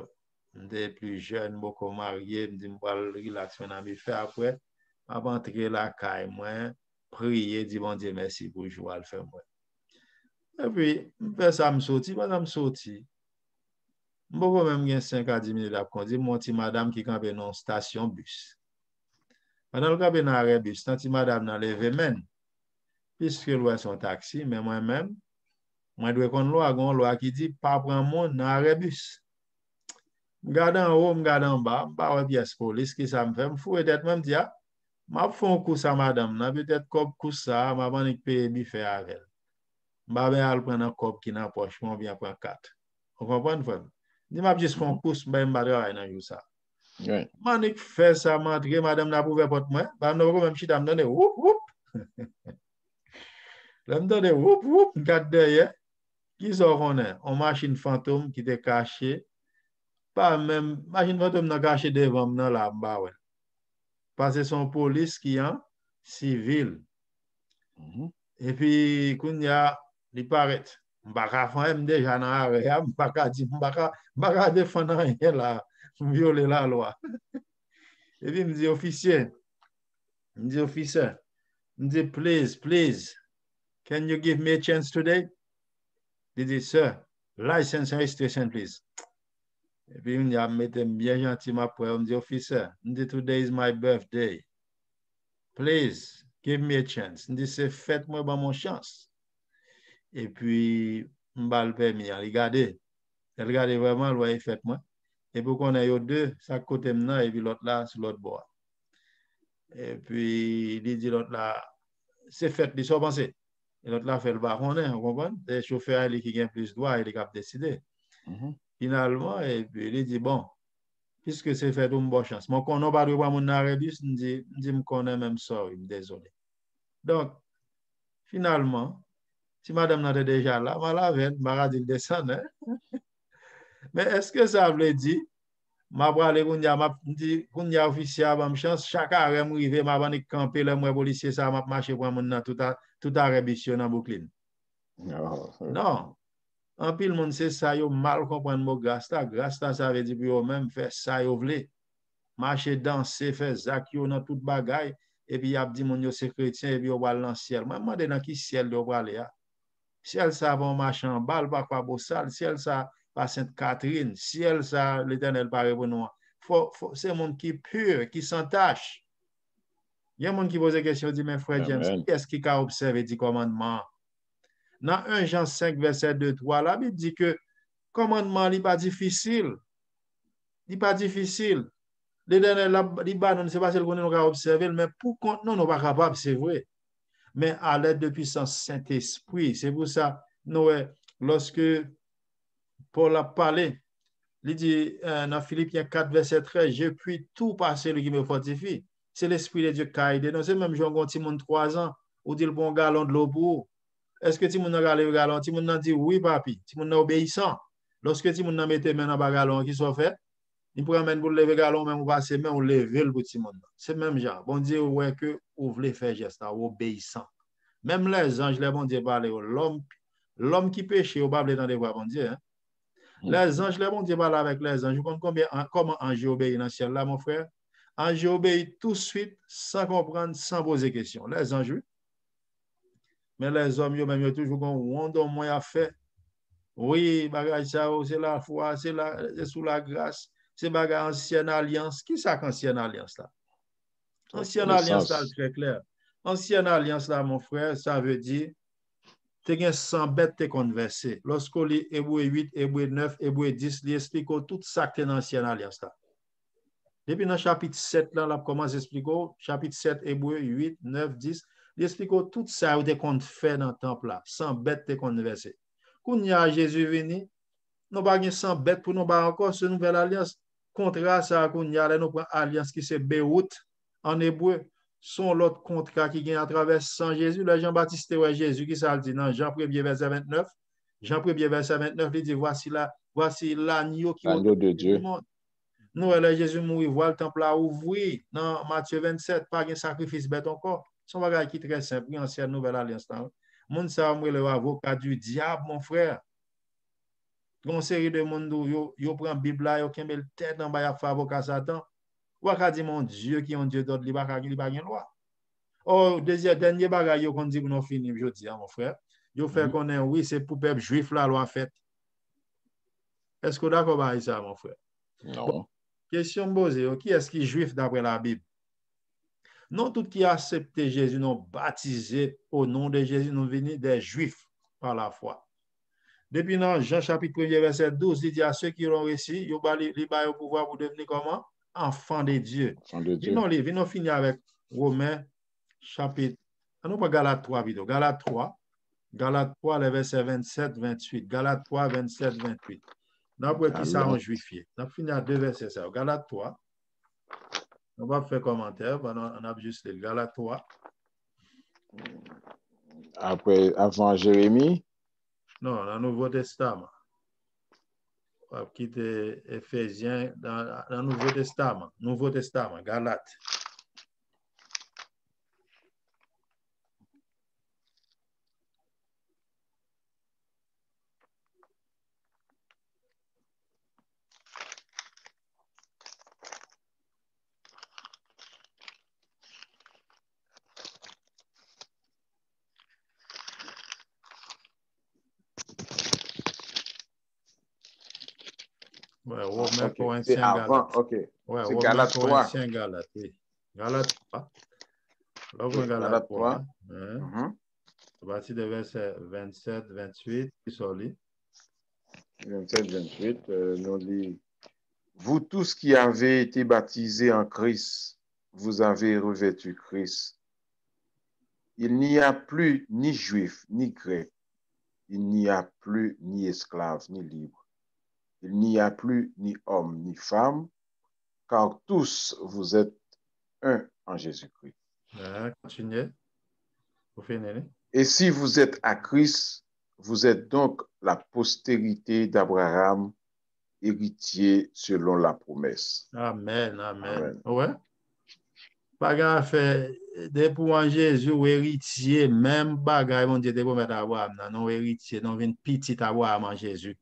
je suis plus jeune, beaucoup marié, je me dis, je vais relaxer dans le buffet après. Je vais entrer la caille, moi, prier, dire, bon Dieu, merci pour jouer à le faire, moi. Et puis, je fais ça, je sorti, je sorti. Je vais même gagner 5 à 10 minutes après, je dis, mon petit madame qui campe dans une station bus. Pendant le camp dans l'arrêt bus, tant madame dans levé men, puisque loi son taxi, mais moi-même, moi dois qu'on loi qui dit pas prendre monde dans l'arrêt bus. M'garde en haut, m'garde en bas, m'pas ouais pièce police qui ça me fait, m'fouet tête même dire, m'a fait un coup ça madame, n'a peut-être comme coup ça, m'a pas payer buffet avec elle. M'a ben al prendre un cop qui dans poche, m'en vient prendre 4. Vous comprenez frère? Dis m'a juste fait un coup, m'pa travailler dans jour ça. Manik fait ça, m'entrer madame n'a pas ouvert porte moi, bah non même chita me donner whoop whoop. Là me donner whoop whoop, garde derrière. Qui sont qu'on est? On machine fantôme qui était caché. Pas même machine fantôme n'a caché devant dans la bas ouais. Parce que son police qui est civil. Et puis quand y a il paraît m'pa faire déjà dans arrêt, m'pa dire m'pa défendre rien là, violer la loi. Et puis me dit officier, me dit please, can you give me a chance today? Il dit, sir, license and registration, please. Et puis, il a mis bien gentil ma poire. Il me dit, officer, il dit, today is my birthday. Please, give me a chance. Il dit, c'est faites-moi mon chance. Et puis, je vais le permis. Regardez. Regardez vraiment, le faites-moi. Et puis, on a deux, ça côté maintenant, et puis l'autre là, sur l'autre bord. Et puis, il dit, l'autre là, c'est fait, ils sont pensés. Et l'autre là fait le baron, vous comprenez? Les chauffeurs qui gagnent plus de droits, ils ont décidé. Finalement, et puis il dit, bon, puisque c'est fait une bonne chance. Moi, quand on va voir mon arrêt-bus, je dis, je connais même ça, désolé. Donc, finalement, si madame n'était déjà là, je l'avais, je vais dire descendre. Mais est-ce que ça veut dire, je vais aller, pour y officier à ma chance, chaque arrêt, je vais aller camper, le policier, ça va marcher pour mon tout arrêt bus dans Brooklyn. Non. En pile monde c'est ça yo mal comprendre mot grâce là ça veut dire pour eux même faire ça yo vle marcher danser faire zak yo dans toute bagaille et puis y a dit mon yo c'est chrétien et puis yo va dans ciel moi demande dans qui ciel yo va aller a ciel ça va marcher en balle pas quoi beau sale ciel ça pas Sainte Catherine ciel ça l'Éternel paraît pour nous faut c'est monde qui pur qui sans tache il y a monde qui pose des questions dit mais frère James qu'est-ce qui a observé dit commandement dans 1 Jean 5, verset 2-3, la Bible dit que commandement n'est pas difficile. Il n'est pas difficile. Les derniers, c'est pas celle qu'on a observé, mais pour qu'on nous pas capable, c'est vrai. Mais à l'aide de puissance Saint-Esprit, c'est pour ça, nous, lorsque Paul a parlé, il dit dans Philippiens 4, verset 13, je puis tout passer le qui me fortifie. C'est l'Esprit de Dieu qui a aidé. C'est même Jean Gontimon 3 ans, où dit le bon galon de l'eau pour. Est-ce que Timon a regardé le galon? Timon a dit oui, papi. Timon a obéissant. Lorsque Timon a mis les mains dans le galon, qui soit fait, il pourrait même pour lever le galon, même passer main, ou lever le petit monde. C'est même genre. Bon Dieu, ouais, que vous voulez faire geste, obéissant. Même les anges, les bon Dieu parlent, l'homme qui péche, il va dans les voies, bon Dieu. Hein? Les anges, les bon Dieu parlent avec les anges. Vous comprenez comment ange obéit dans le ciel là, mon frère? Ange obéit tout de suite, sans comprendre, sans poser question. Les anges, oui. Mais les hommes, même, ils toujours ont un moyen à faire. Oui, bagage ça, c'est la foi, c'est sous la grâce, c'est bagage ancienne alliance. Qui ça qu'ancienne alliance là? Ancienne alliance là, très clair. Ancienne alliance là, mon frère, ça veut dire, tu as 100 bêtes te conversé. Lorsqu'on lit Hébreu 8, Hébreu 9, Hébreu 10, il explique tout ça qui est dans l'ancienne alliance là. Depuis dans le chapitre 7, là, on commence à expliquer, chapitre 7, Hébreu 8, 9, 10, il explique tout ça qu'on fait dans le temple là, sans bête te conversé. Quand il y a Jésus venu, nous n'avons pas sans bête pour nous encore ce nouvelle alliance. Contrat ça, qu'on y a nous alliance qui c'est Béout en hébreu, son l'autre contrat qui vient à travers sans Jésus. Le Jean-Baptiste ouais Jésus qui ça dit dans Jean 1er verset 29. Jean 1er verset 29, il dit voici l'agneau qui l'agneau de Dieu. Nous, Jésus mourit, voit le temple à ouvrir. Dans Matthieu 27, pas de sacrifice bête encore. C'est un bagage qui est très simple, ancienne nouvelle alliance. Moun sa le avocat du diable, mon frère. Une série de monde yo prend Bible là, yo kembe tête en bas, y a fait avocat Satan. Ou a dit mon Dieu qui est un Dieu d'autre, il n'y a pas de loi. Oh, dernier bagage yo qu'on dit pour nous finir, je dis, mon frère. Yo fait qu'on est, oui, c'est pour peuple juif la loi faite. Est-ce que d'accord avec ça, mon frère? Non. Bon, question posée, qui est-ce qui est juif d'après la Bible? Non, tout qui a accepté Jésus, non baptisé au nom de Jésus, nous venons des juifs par la foi. Depuis dans Jean chapitre 1 verset 12, il dit à ceux qui l'ont reçu, ils ont le pouvoir pour devenir comment? Enfants de Dieu. Enfants de Dieu. Venons finir avec Romains chapitre, nous pas Galates 3 vidéo, Galates 3, les versets 27, 28, Galates 3, 27, 28. Nous avons qui ça en juifié. Nous avons fini à deux versets ça. Galates 3. On va faire commentaire, on a juste le Galates 3. Après, avant Jérémie? Non, dans le Nouveau Testament. On va quitter Éphésiens dans le Nouveau Testament. Nouveau Testament, Galates. Ouais, Romains, OK. C'est Corinthiens, avant. Galates. OK. Ouais, C'est Romains, Galates 3. Corinthiens, Galates, oui. Galates 3. Là, on Oui, Galates Galates 3. 3. Hein? Mhm. À partir de verset 27, 28, qui sont là. 27, 28, nous lit. Vous tous qui avez été baptisés en Christ, vous avez revêtu Christ. Il n'y a plus ni juif, ni grec. Il n'y a plus ni esclave, ni libre. Il n'y a plus ni homme, ni femme, car tous vous êtes un en Jésus-Christ. Continuez. Vous finissez. Et si vous êtes à Christ, vous êtes donc la postérité d'Abraham, héritier selon la promesse. Amen, amen. Amen. Ouais. Pas grave, fait, de pour en Jésus, ou héritier, même bagay, mon Dieu, de pour mettre Abraham, non héritier, non vin petit Abraham en Jésus.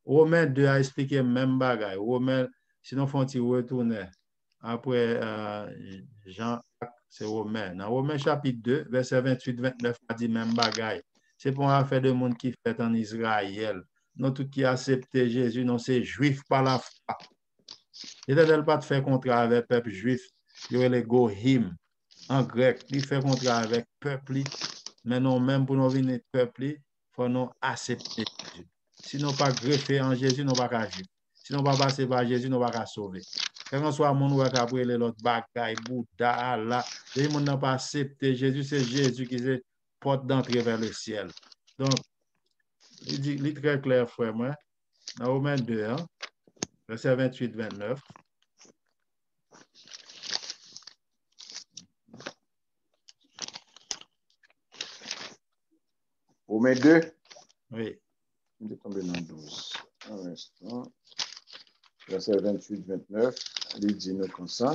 Romains 2 a expliqué même bagay. Romains, sinon, faut-il retourner. Après, Jean, c'est Romains. Dans Romains chapitre 2, verset 28-29, a dit même bagay. C'est pour affaire de monde qui fait en Israël. Non, tout qui accepte Jésus, non, c'est juif par la foi. L'Éternel pas de faire contrat avec le peuple juif. Il y aurait les gohim en grec. Il fait contrat avec le peuple. Mais non, même pour nous venir peuple, il faut nous accepter Jésus. Sinon, pas greffer en Jésus, nous pas qu'à juif. Sinon, pas passer par Jésus, nous pas qu'à sauver. Quand on soit mon ouek après l'autre bagaille, Bouddha, Allah, les gens n'ont pas accepté Jésus, c'est Jésus qui est porte d'entrée vers le ciel. Donc, il est très clair, frère, moi, dans Romains 2, hein, verset 28-29. Romains 2. Oui. Je vais tomber dans 12. Un instant. Verset 28-29. Il dit nous comme ça.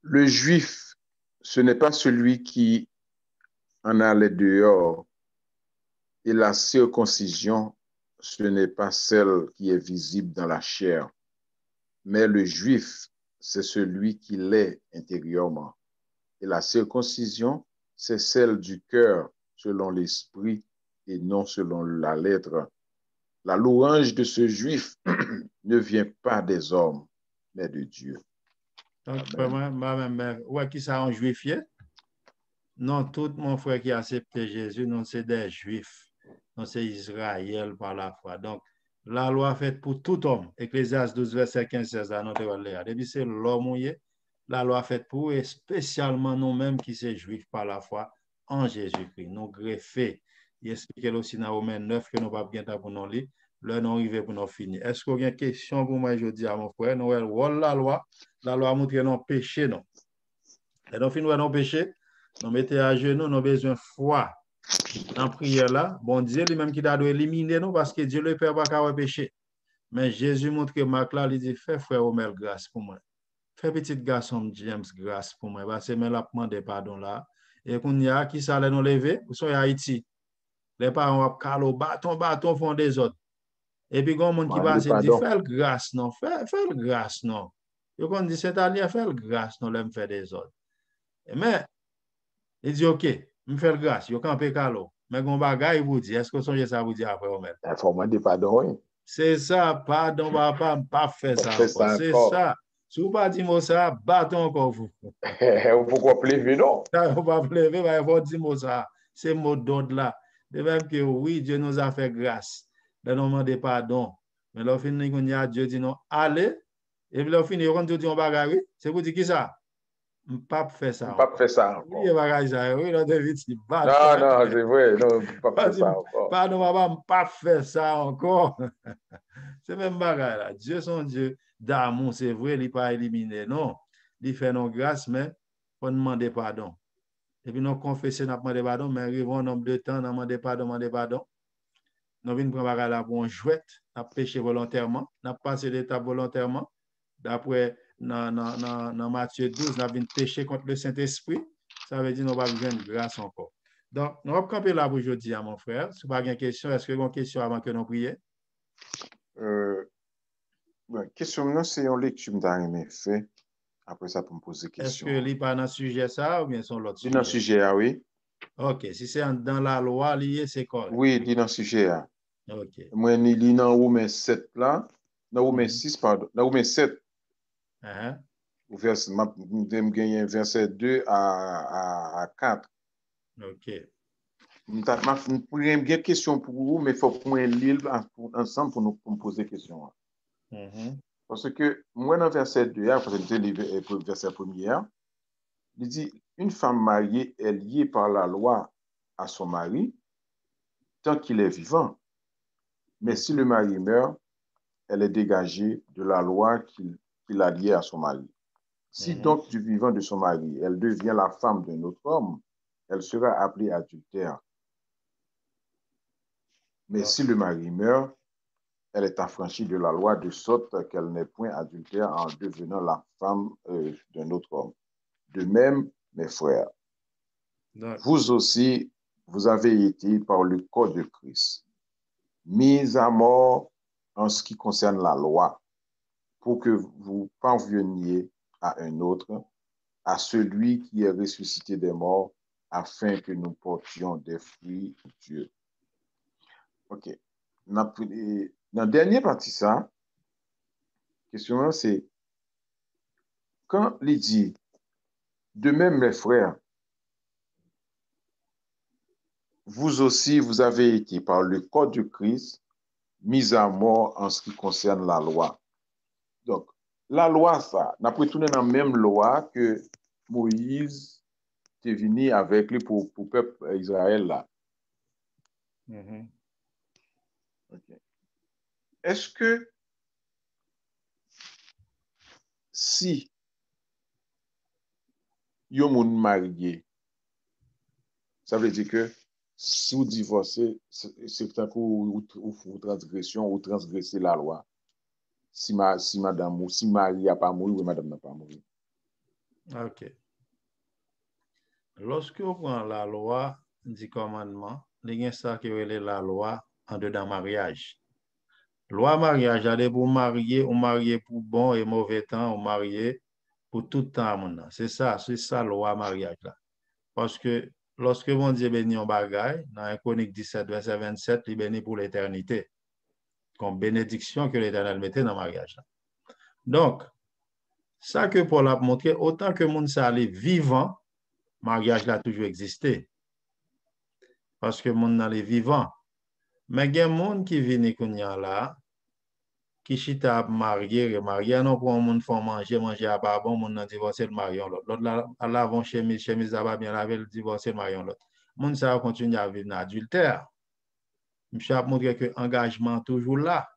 Le juif, ce n'est pas celui qui en allait dehors, et la circoncision, ce n'est pas celle qui est visible dans la chair, mais le juif, c'est celui qui l'est intérieurement. Et la circoncision, c'est celle du cœur, selon l'esprit et non selon la lettre. La louange de ce juif ne vient pas des hommes, mais de Dieu. Donc, Amen. moi-même, ouais, qui ça en juifié? Non, tout mon frère qui a accepté Jésus, non, c'est des juifs. Non, c'est Israël par la foi. Donc, la loi faite pour tout homme. Ecclésiaste 12, verset 15-16, là, nous devons lire. Depuis c'est l'homme mouillé, la loi faite pour, et spécialement nous-mêmes qui sommes juifs par la foi en Jésus-Christ. Nous greffés. Il explique aussi dans Romains 9 que nous ne pouvons pas bien pour nous lire. Là, nous arrivons pour nous finir. Est-ce qu'il y a une question pour moi, je dis à mon frère? Nous, la loi montre non péché, non. Et nous finissons non péché. Nous mettons à genoux, nous avons besoin de foi en prière là. Bon Dieu lui-même qui doit éliminer nous parce que Dieu le Père pas qu'à péché. Mais Jésus montre que Marc là, il dit fais frère Omer grâce pour moi. Fais petit garçon James grâce pour moi parce que mais la demande pardon là. Et qu'on y a qui ça allait nous lever, vous sommes Haïti. Les parents ont calo bâton font des autres. Et puis quand monde qui passe il dit Pardon. fais le grâce non, fais le grâce non. Yo qu'on dit c'est à fais le grâce non, l'aime faire des autres. Mais il dit, OK, me fait grâce, yo campé calo. Mais gon bagay vous dit, est-ce que songe ça vous dit après ou même? Il faut demander pardon, oui. C'est ça, pardon, papa, pas faire ça C'est encore. ça C'est encore. ça. Si vous pas dit ça, bâton encore vous. Pourquoi pleurer, non? Ça, vous pas lever, il faut dire ça. C'est mot d'ordre là. De même que oui, Dieu nous a fait grâce. De nous demander pardon. Mais là, fin, Dieu dit non, allez. Et puis là, fin, on dit on bagay, c'est vous dire qui ça? Pas faire ça Pas encore. faire ça encore. Oui, bagay ça, oui, là, David, Non, non, c'est vrai. Non, pas faire ça encore. Pardon, papa, pas faire ça encore. C'est même bagay là. Dieu, son Dieu d'amour, c'est vrai, il n'est pas éliminé. Non, il fait nos grâces, mais il faut demander pardon. Et puis, nous confessons, nous demandons pardon, mais arrivons un nombre de temps, nous demandons pardon. Nous venons prendre bagay là pour un jouet, nous péché volontairement, nous passé l'étape volontairement. D'après, dans Matthieu 12, nous avons péché contre le Saint-Esprit. Ça veut dire que nous n'avons pas besoin de grâce encore. Donc, nous allons camper là pour aujourd'hui, mon frère. Si vous n'avez pas de question, est-ce que vous avez une question avant que nous prions? Question, c'est une lecture que je fait. Après ça, pour me poser Est-ce question. que n'est pas dans le sujet ça ou bien sur l'autre C'est dans le sujet? sujet, oui. Ok, si c'est dans la loi liée, c'est correct. Oui, li nan sujet a. Ok. Mwen li nan Romain 7 là, nan Romain Mhm. 6, pardon, nan Romain 7, Uh-huh. m genyen verset 2 à 4. Ok. M gen question pour vous, mais il faut que mwen lire ensemble pour nous poser question. Mhm. Parce que moi, dans verset 2, parce que c'était le verset 1er, il dit, une femme mariée est liée par la loi à son mari tant qu'il est vivant. Mais si le mari meurt, elle est dégagée de la loi qu'il a liée à son mari. Si Mhm. donc du vivant de son mari, elle devient la femme d'un autre homme, elle sera appelée adultère. Mais Oh, si le mari meurt, elle est affranchie de la loi de sorte qu'elle n'est point adultère en devenant la femme d'un autre homme. De même, mes frères, donc, vous aussi, vous avez été par le corps de Christ, mis à mort en ce qui concerne la loi, pour que vous parveniez à un autre, à celui qui est ressuscité des morts, afin que nous portions des fruits pour Dieu. OK. Dans la dernière partie, ça, question c'est, quand il dit, de même, mes frères, vous aussi, vous avez été par le corps de Christ, mis à mort en ce qui concerne la loi. Donc, la loi, ça, n'a pas retourné dans la même loi que Moïse est venu avec lui pour le peuple Israël là. mhm. Okay. Est-ce que si yon moun marié, ça veut dire que si vous divorcez, c'est un coup ou transgression ou transgresser la loi. Si madame ou si mari n'a pas mouru ou madame n'a pas mouru. Ok. Lorsque on prend la loi du commandement, il y a ça qui est la loi en dedans mariage. Loi mariage, elle est pour marier, ou marier pour bon et mauvais temps, ou marier pour tout temps maintenant. C'est ça loi mariage là. Parce que lorsque mon Dieu bénit un bagage, dans 1 Chronique 17, verset 27, il bénit pour l'éternité. Comme bénédiction que l'Éternel mettait dans le mariage là. Donc, ça que Paul a montré, autant que mon salé vivant, mariage là a toujours existé. Parce que mon est vivant. Mais il y a des gens qui viennent là, qui chita marié, remarié, non pour un monde font manger à pas bon, mon divorcé le marion l'autre. L'autre là, lavons chemise à pas bien laver, le divorcé le marion l'autre. Mon ça continue à vivre dans l'adultère. Monsieur a montré que l'engagement toujours là,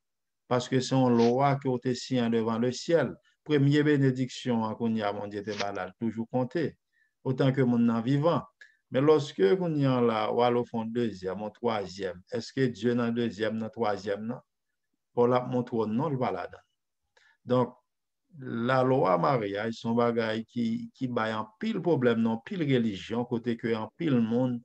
parce que c'est une loi qui est signé devant le ciel. Première bénédiction, qu'on y a, mon Dieu, toujours compté, autant que mon vivant. Mais lorsque qu'on y a là, ou alors font deuxième, ou troisième, est-ce que Dieu dans deuxième, dans troisième, non? Pour la montrer non, le balade. Donc, la loi mariage, son bagage qui baille en pile problème, non, pile religion, côté que en pile monde,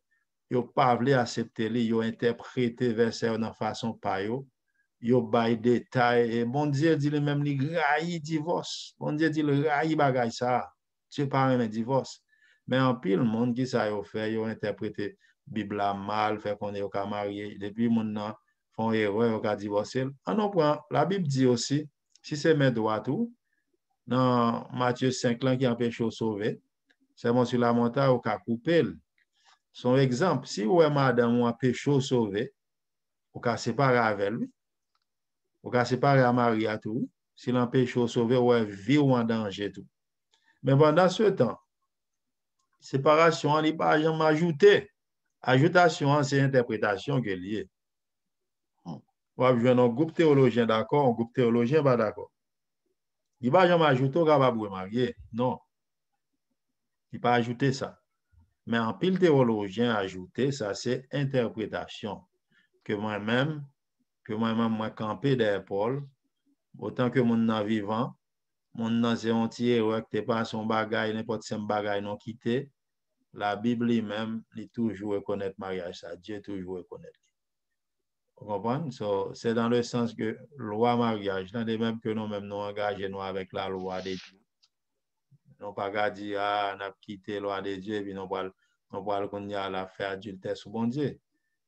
yo pas voulu accepter li, yo interprété verset de façon pa yo bay détail, et bon Dieu dit le même li rayi divorce. Bon Dieu dit le rayi bagay ça. Tu pas un divorce. Mais en pile monde qui ça yo fait, yo interprété Bible mal, fait qu'on est au cas marié. Depuis moun nan font erreur au cas divorcer. En on prend la Bible dit aussi si c'est mes droits tout dans Matthieu 5 là qui empêche au sauver, c'est mon sur la montagne au cas couper. Son exemple, si ou est madame ou un péché sauvé, ou ka séparer avec lui, ou ka séparer à Marie à tout, si l'un péché sauvé ou est vie ou en danger tout. Mais pendant ce temps, séparation, il n'est pas jamais ajouté. Ajoutation, c'est interprétation qui est liée. Ou a besoin d'un groupe théologien d'accord, un groupe théologien pas d'accord. Il ne va jamais ajouter au capable de marier. Non. Il ne pas ajouter ça. Mais en pile théologien ajouté, ça c'est interprétation. Que moi-même, moi campé derrière Paul, autant que mon nan vivant, mon nan c'est un tiers, ouais, que pas son bagage, n'importe quel bagage non quitté. La Bible lui-même, il toujours reconnaître mariage, ça. Dieu toujours reconnaître. Vous comprenez? So, c'est dans le sens que loi mariage, là, de même que nous-mêmes nous engageons nous avec la loi de Dieu. Non pas qu'à dire, ah, on a quitté la loi de Dieu, et puis nous pas On parle qu'on y a la fait adultère sous bon Dieu.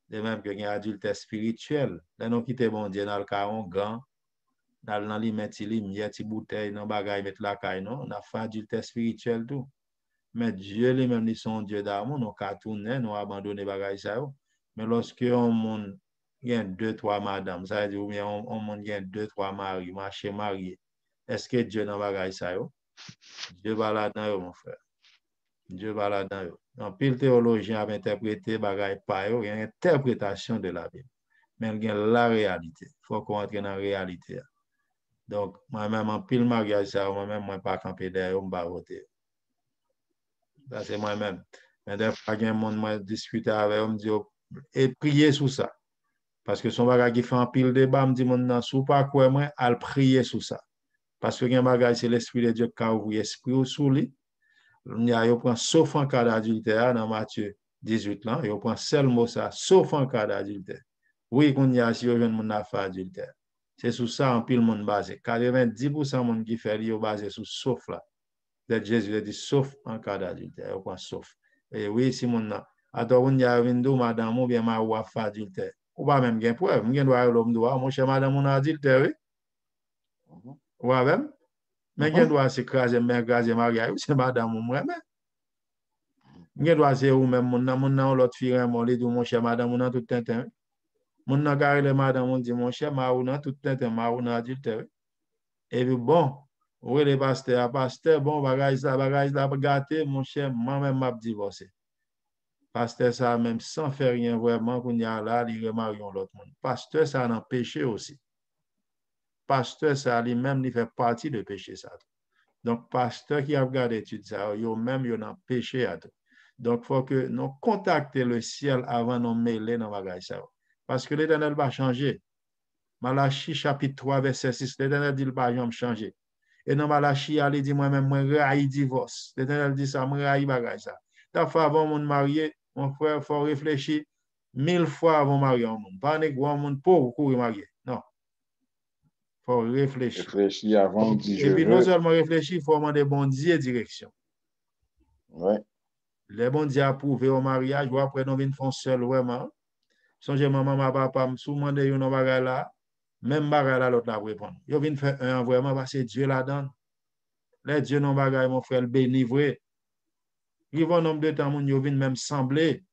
De même que y a adultère spirituel. Là, nous quittons bon Dieu dans le caron, gant, dans les mettre les ti bouteille, dans bagay, mettre la caille, non? On a fait adultère spirituel tout. Mais Dieu lui-même, il son Dieu d'amour, nous avons tourné, nous avons abandonné bagay ça. Mais lorsque on monde y a 2-3 madames, ça veut dire, ou bien on monde y a 2-3 maris, marché marié. Est-ce que Dieu dans bagay ça? Dieu va là-dedans, mon frère. Dieu va là-dedans. En pile théologien a interprété bagay pa yo, il y a une interprétation de la Bible. Mais il y a la réalité. Il faut qu'on entre dans la réalité. Donc, moi-même, en pile mariage, ça, moi-même, moi, pas camper derrière, je ne vais pas voter. Ça, c'est moi-même. Mais des fois, il y a un monde, moi, discuter avec eux, me dit, et prier sur ça. Parce que son bagage qui fait un pile débat, me dit, mon nan, sous pas quoi, moi, à prier sur ça. Parce que un bagage, c'est l'Esprit de Dieu qui a ouvert l'esprit ou sous lui. Il prend sauf en cas d'adultère dans Matthieu 18 là, il prend seul mot ça, sauf en cas d'adultère. Oui, qu'on y a si jeune monde a fait adultère. C'est sur ça en pile monde basé. 90% monde qui fait il basé sur sauf là. Jésus a dit sauf en cas d'adultère, il prend sauf. Et oui, si mon a attends on y a window madame ou bien ma ou a fait adultère. Ou pas même gain preuve, m'gen doit l'homme doit, mon cher madame on a adultère oui. Ou même mais gen doit s'écraser mais écraser mariage, c'est madame ou moi mais gen doit c'est ou même mon nan l'autre fille mon li dit mon cher madame on a tout tintin. Mon nan carré madame on dit mon cher ma ou nan tout tintin ma ou nan adultère. Et puis bon, oui les pasteur bon bagage la gâté mon cher moi-même m'a divorcé. Pasteur ça même sans faire rien vraiment qu'on y a là, il remarie l'autre monde. Pasteur ça a un péché aussi. Pasteur ça lui-même il fait partie de péché ça. Donc pasteur qui a regardé étude ça, yo même yo dans péché à tout. Donc faut que nous contacter le ciel avant de nous mêler dans bagage ça. Parce que l'Éternel va changer. Malachie chapitre 3 verset 6, l'Éternel dit il va jamais changer. Et dans Malachie, il dit moi-même moi raï divorce. L'Éternel dit ça, moi raï bagage ça. Ta fois avant mon marié, mon frère, il faut réfléchir 1000 fois avant de marier un monde. Pas un monde pauvre pour marier. Non. Il faut réfléchir. Réfléchir avant de dire je Et puis, non veux. seulement réfléchir, il faut demander bon Dieu direction. Ouais. Les bon Dieu approuvé au mariage, ou après, nous venons faire seul, vraiment. Songez, maman, papa, me souvent de yon bagay là, même bagay là, l'autre la répondre. Yo vient faire un vraiment parce que Dieu la donne. Les Dieu non bagay, mon frère, le bénivré. Il va un nombre de temps, moun yo vient même sembler.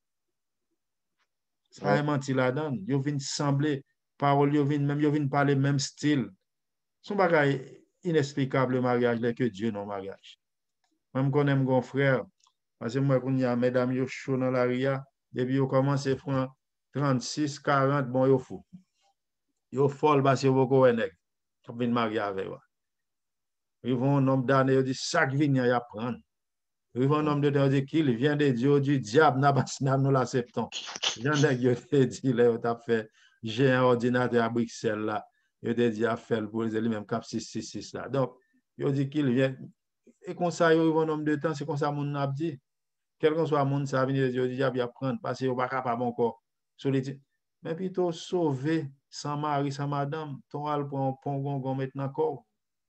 Ça a menti la donne. Yo vient sembler. Parole, yo vient parler même style. Son bagay inexplicable le mariage, là, que Dieu non mariage. Même qu'on aime mon frère, parce que moi, quand il y a mesdames, yo chaud dans la ria, depuis yo commence à prendre 36, 40, bon, yo fou. Yo folle parce que yo beaucoup nèg. Qui vient marier avec moi. Ils vont un nombre d'années, ils disent chaque vie y a prendre. Ils vont un nombre de temps, ils disent qu'il vient de Dieu, du diable, n'a pas nous l'acceptons. J'en ai dit, là, tu as fait, j'ai un ordinateur à Bruxelles là, il te dit à faire pour les mêmes cap 666 là. Donc, il dit qu'il vient, et comme ça, ils vont un nombre de temps, c'est comme ça, mon a dit. Quel que soit le monde, ça vient de Dieu, il dit à prendre, parce qu'il n'est pas capable encore. Mais plutôt sauver sans mari, sans madame, ton al pour un pont maintenant encore.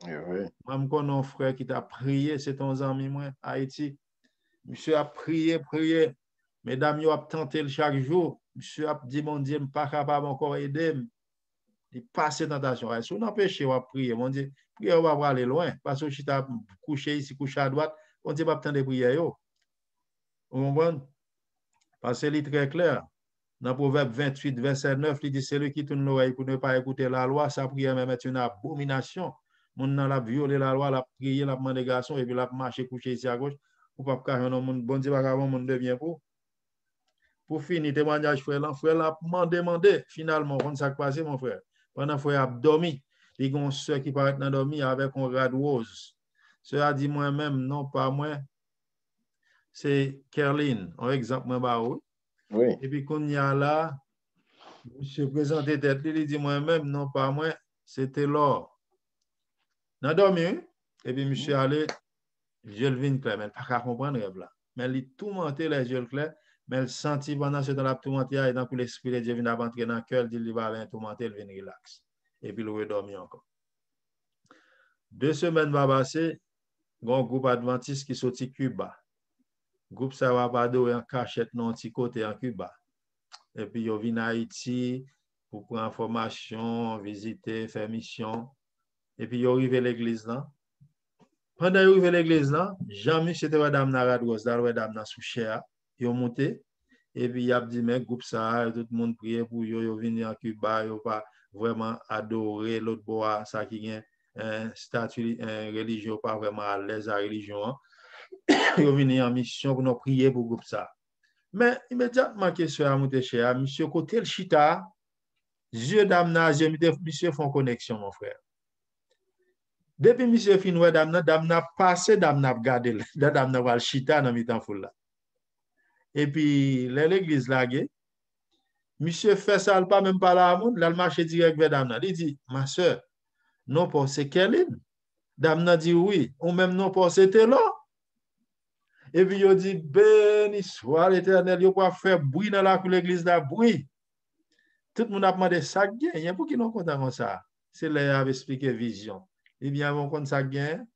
Même quand un frère qui t'a prié, c'est ton ami, moi, Haïti. Monsieur a prié. Mesdames, yo a tenté chaque jour. Monsieur a dit, mon Dieu, je ne suis pas capable encore d'aider. Il passe tentation. Si on a péché, on a prié. Mon Dieu, prier, on va aller loin. Parce que si tu as couché ici, couché à droite, on ne dit pas attendre prier. Vous comprenez? Parce que c'est très clair. Dans Proverbe 28, verset 9, il dit, celui qui tourne l'oreille pour ne pas écouter la loi, sa prière même est une abomination. Mon nan la violé la loi, la prié, la demandé garçon, et puis la marché couché ici à gauche. Ou pas carrément un monde, bon Dieu, pas carrément monde devient pour. Pour finir, témoignage, frère l'a demandé, finalement, on s'est passé, mon frère. Pendant que frère a dormi, il y a une soeur qui paraît dans dormi avec un rad rose. Soeur a dit moi-même, non, pas moi. C'est Kerline, un exemple, moi, oui. Et puis, quand il y a là, je présenté tête, il dit moi-même, non, pas moi, c'était l'or. Dans dormi, et puis, monsieur allé, je le vine clair, mais il n'a pas comprendre rêve là. Mais il tout menté les yeux clairs, mais il sentit pendant ce temps-là tout menté, et donc l'esprit de Dieu vient d'entrer dans le cœur, il va aller tout menté, il vient relax. Et puis, il va dormir encore. 2 semaines va passer, un groupe adventiste qui sortit Cuba. Groupe ça va pas adorer en cachette non petit côté en Cuba. Et puis yo vient à Haïti pour prendre information, visiter, faire mission. Et puis yo arrivé à l'église là. Pendant yo arrivé à l'église là, Jean-Michel était madame Naradros, dans madame na sous cher, yo monté et puis il a dit mais groupe ça, tout le monde priait pour yo venir en Cuba, yo pas vraiment adorer l'autre bois ça qui est un statut religieux pas vraiment à l'aise à religion. Yo venir en mission pour nous prier pour groupe ça. Mais immédiatement question a monté cher, monsieur côté le chita, yeux dame na monsieur font connexion mon frère. Depuis monsieur fin ouais dame na passé dame na regarder dame na val chita dans mi-temps foule là. Et puis l'église là monsieur fait ça pas même pas là monde, là marche direct vers dame na. Il dit ma sœur, non pas c'est Kéline. Dame na dit oui, ou même non pas c'était là. Et puis il dit béni soit l'Éternel, yo pas faire bruit dans la cour l'église là bruit. Tout le monde a demandé ça gagne, pour qui non content comme ça. C'est là avait expliqué vision. Eh bien on compte ça gagne.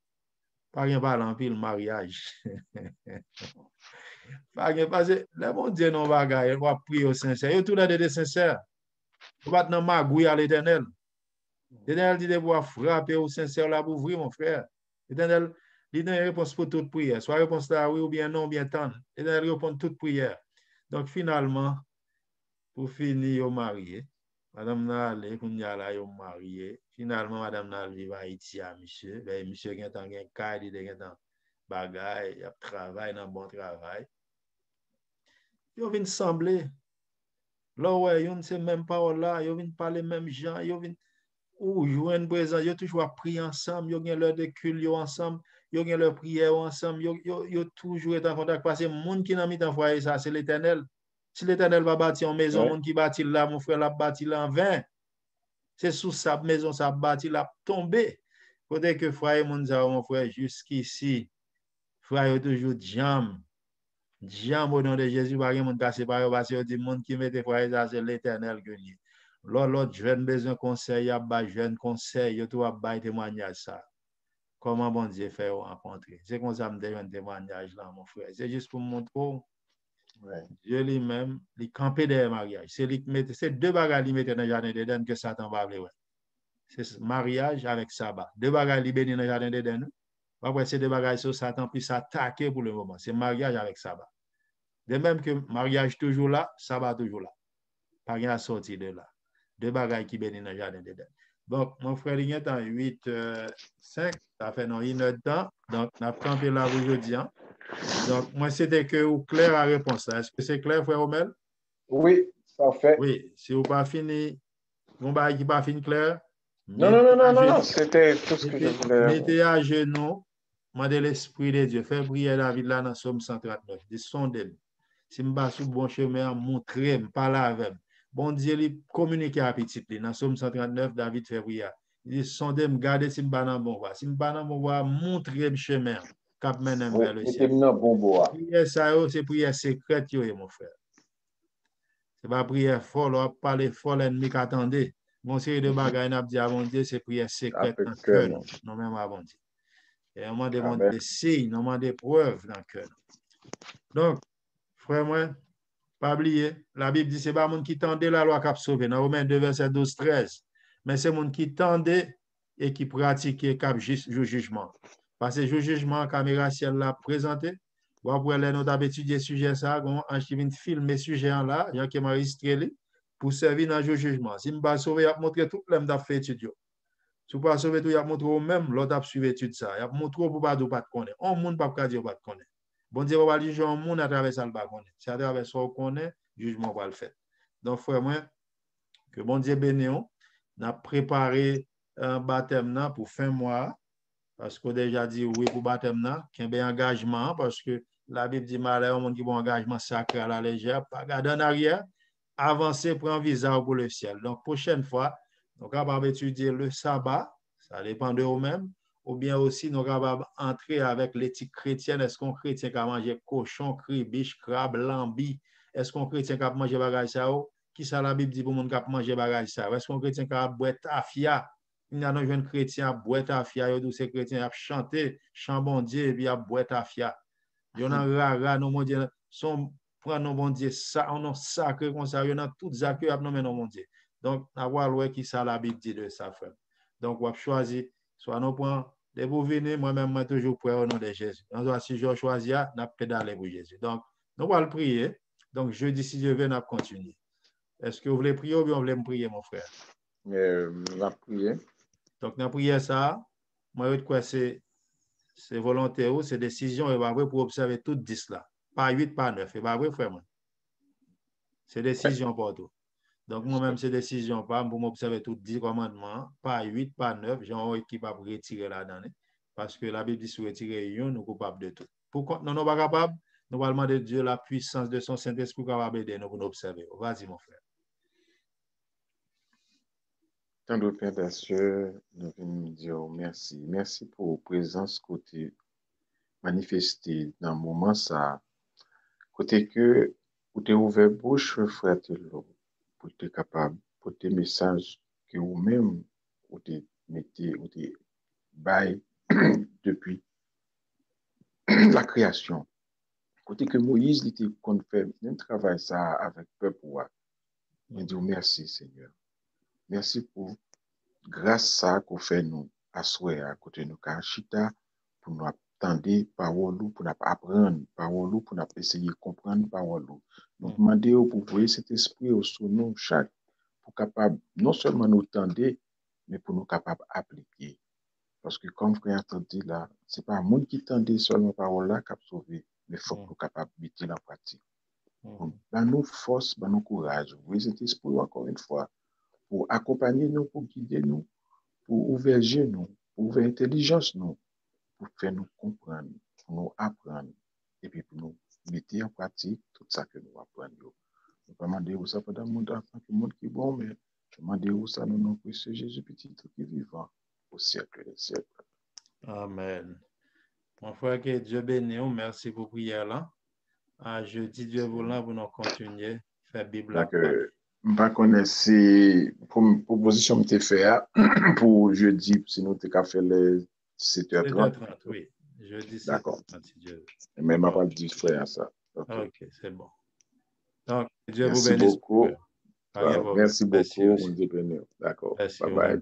Pas rien parler en pile mariage. Pas rien parce que le bon Dieu non bagaille, on va prier au sincère. Yo tout là de sincère. On va dans magouille à l'Éternel. L'Éternel dit de pouvoir frapper au sincère là pour ouvrir mon frère. L'Éternel il donne une réponse pour toute prière. Soit réponse là oui ou bien non, ou bien tant. L'Éternel répond toute prière. Donc finalement pour finir au marié. Madame Nale, qu'on y a là, yo marié. Finalement, Madame Nale vive à Haïti à monsieur. Ben, monsieur qui est en cas, il est en bagaille, il travaille dans bon travail. Yo vient sembler. Là, ouais, yo ne sait même pas là, yo vient parler même gens, yo vient ou joindre présent, yo toujours prier ensemble, yo gen leur de culte ensemble, yo gen leur prière ensemble, yo toujours est en contact parce que monde qui n'a mis en foyer ça, c'est l'Éternel. Si l'Éternel va bâtir une maison, monde qui bâtit là, mon frère l'a bâti là en vain. C'est sous sa maison, sa bâti là tombé. Peut-être que frère mon frère jusqu'ici, frère toujours jam au nom de Jésus, pas monde cassé par parce que dit monde qui mette frère ça c'est l'Éternel que lié. L'autre jeune besoin conseil, y a ba jeune conseil, yo tout a ba témoignage ça. Comment bon Dieu fait rencontrer. C'est comme ça me donne un témoignage là mon frère. C'est juste pour montrer Dieu lui-même, il campait des mariages. C'est deux bagages qui mettent dans le jardin d'Éden que Satan va avoir. C'est mariage avec sabbat. Deux bagages qui bénissent dans le jardin d'Éden. Après, c'est deux bagages que Satan puisse attaquer pour le moment. C'est mariage avec sabbat. De même que mariage toujours là, sabbat toujours là. Pas rien sorti de là. Deux bagages qui bénissent dans le jardin d'Éden. Donc, mon frère, il est en 8, 5, ça fait non, une heure de temps. Donc, on a campé là aujourd'hui. Hein? Donc, moi, c'était que vous clair la réponse. Est-ce que c'est clair, frère Omel? Oui, parfait. Oui, si vous pas fini, mon bail qui pas fini clair. Non, c'était tout ce que je voulais. Mettez à genoux, demandez l'Esprit de Dieu. Faites prier David là dans Somme 139. Sondez-le. Si je suis sur bon chemin, montrez-moi, parlez avec moi. Bon Dieu, il communique à petit. Dans Somme 139, David fait prier. Il dit, sondez-moi, gardez si je suis dans bon voie. Si je suis dans bon voie, montrez-moi le chemin. Cap mène vers le ciel. Prière ça, c'est prière secrète, mon frère. C'est pas prière folle, on parler folle ennemi qui attendait. Mon série de bagages n'a dit à mon Dieu, c'est prière secrète dans le cœur. Non, même avant Dieu. Et on m'a demandé des signes, on m'a des preuves dans le cœur. Donc, frère, moi, pas oublier, la Bible dit, c'est pas monde qui tendait la loi qui a sauvé. Dans Romains 2, verset 12, 13. Mais c'est monde qui tendait et qui pratiquait cap jugement. Parce que le jugement, caméra ciel l'a présenté. Ou après, nous avons étudié le sujet, ça, on a filmé le sujet là, il y a qui m'a enregistré pour servir dans le jugement. Si je ne pas sauver, il a montré tout le monde fait étude. Si vous ne pas sauver tout, il a montré même l'autre a suivi l'étude ça. Il a montré pour pas de pas connaître. On monde pas dire pas connaître. Bon Dieu va juger un monde à travers ça le pas connaître. C'est à travers ça qu'on connaît, jugement va le faire. Donc frère moi que bon Dieu bénisse, on a préparé un baptême pour fin mois parce qu'on déjà dit oui pour baptême qu'il y a un engagement parce que la Bible dit malheur au monde qui a un engagement sacré à la légère, pas garder en arrière, avancer pour un visa pour le ciel. Donc prochaine fois nous sommes capables d'étudier le sabbat, ça dépend de vous-même, ou bien aussi nous sommes capables d'entrer avec l'éthique chrétienne. Est-ce qu'on chrétien qui a mangé cochon, cribiche, crabe, lambi? Est-ce qu'on chrétien qui a mangé bagage ça? Qui ça la Bible dit pour monde qui a mangé bagage ça? Est-ce qu'on chrétien qui a boire tafia? Il y a un jeune chrétien qui a boire tafia, il y a ces chrétiens qui a chanté, chant bon Dieu, et puis a boire tafia. Yon nan rara, non, mon Dieu, son prend non, bon Dieu, ça, on a sacré comme ça, yon nan tout zakè ap non, mais non, mon Dieu. Donc, avoir l'oué qui ça la Bible dit de ça, frère. Donc, on a choisi, soit nous prend, dès vous venez, moi-même, moi, toujours prêt au nom de Jésus. Donc, si je choisis, n'a pédalé pour Jésus. Donc, nous allons prier. Donc, jeudi, si je vais, nous continuer. Est-ce que vous voulez prier ou bien vous voulez me prier, mon frère? On va prier. Donc, dans la prière, ça, moi, je crois que c'est volontaire ou c'est décision, et vrai pour observer tout 10 là. Pas 8, pas 9. Et vrai, frère, moi. C'est décision pour tout. Donc, moi-même, c'est décision pas pour m'observer tout 10 commandements, pas 8, pas 9. J'ai un équipe à retirer là-dedans. Parce que la Bible dit, si vous retirez un, nous sommes capables de tout. Pourquoi nous ne sommes pas capables? Nous allons demander de Dieu la puissance de son Saint-Esprit pour capable d'aider nous pour nous observer. Vas-y, mon frère. Tant de Père des cieux, nous venons dire merci. Merci pour la présence que tu manifestée dans le moment ça. Côté que tu as ouvert bouche, frère, pour être capable, pour tes messages que vous-même, vous te mettez, vous te baillez depuis la création. Côté que Moïse, il était qu'on fait un travail ça avec le peuple. Je dis merci, Seigneur. Merci pour grâce à qu'on fait nous asseoir à côté de nous chita pour nous attendre parole pour nous apprendre parole pour nous essayer de comprendre parole. Nous demandons pour voir cet esprit sur nous chaque pour capable non seulement nous tendre mais pour nous capable appliquer. Parce que comme frère a dit là, c'est pas un monde qui tendait seulement parole là qui a sauvé, mais il faut que nous capable de mettre en pratique. Ben nous force, ben nous courage. Vous cet esprit encore une fois pour accompagner nous, pour guider nous, pour ouvrir nous, pour ouvrir l'intelligence nous, pour faire nous comprendre, pour nous apprendre, et puis pour nous mettre en pratique tout ça que nous apprenons. Je ne demande pas ça pendant le monde qui est bon, mais je demande ça dans notre précieux Jésus petit tout qui est vivant au siècle des siècles. Amen. Mon frère, que Dieu bénisse, merci pour prière là. Je dis Dieu voulant pour nous continuer faire Bible. Je ne connais pas proposition que tu fais pour jeudi, sinon tu as fait les 7h30. 7h30, oui. Jeudi 7h30. D'accord. Mais je ne vais pas dire frère ça. Ok, c'est bon. Donc, Dieu merci vous bénisse. Beaucoup. Merci beaucoup. D'accord. Bye bye.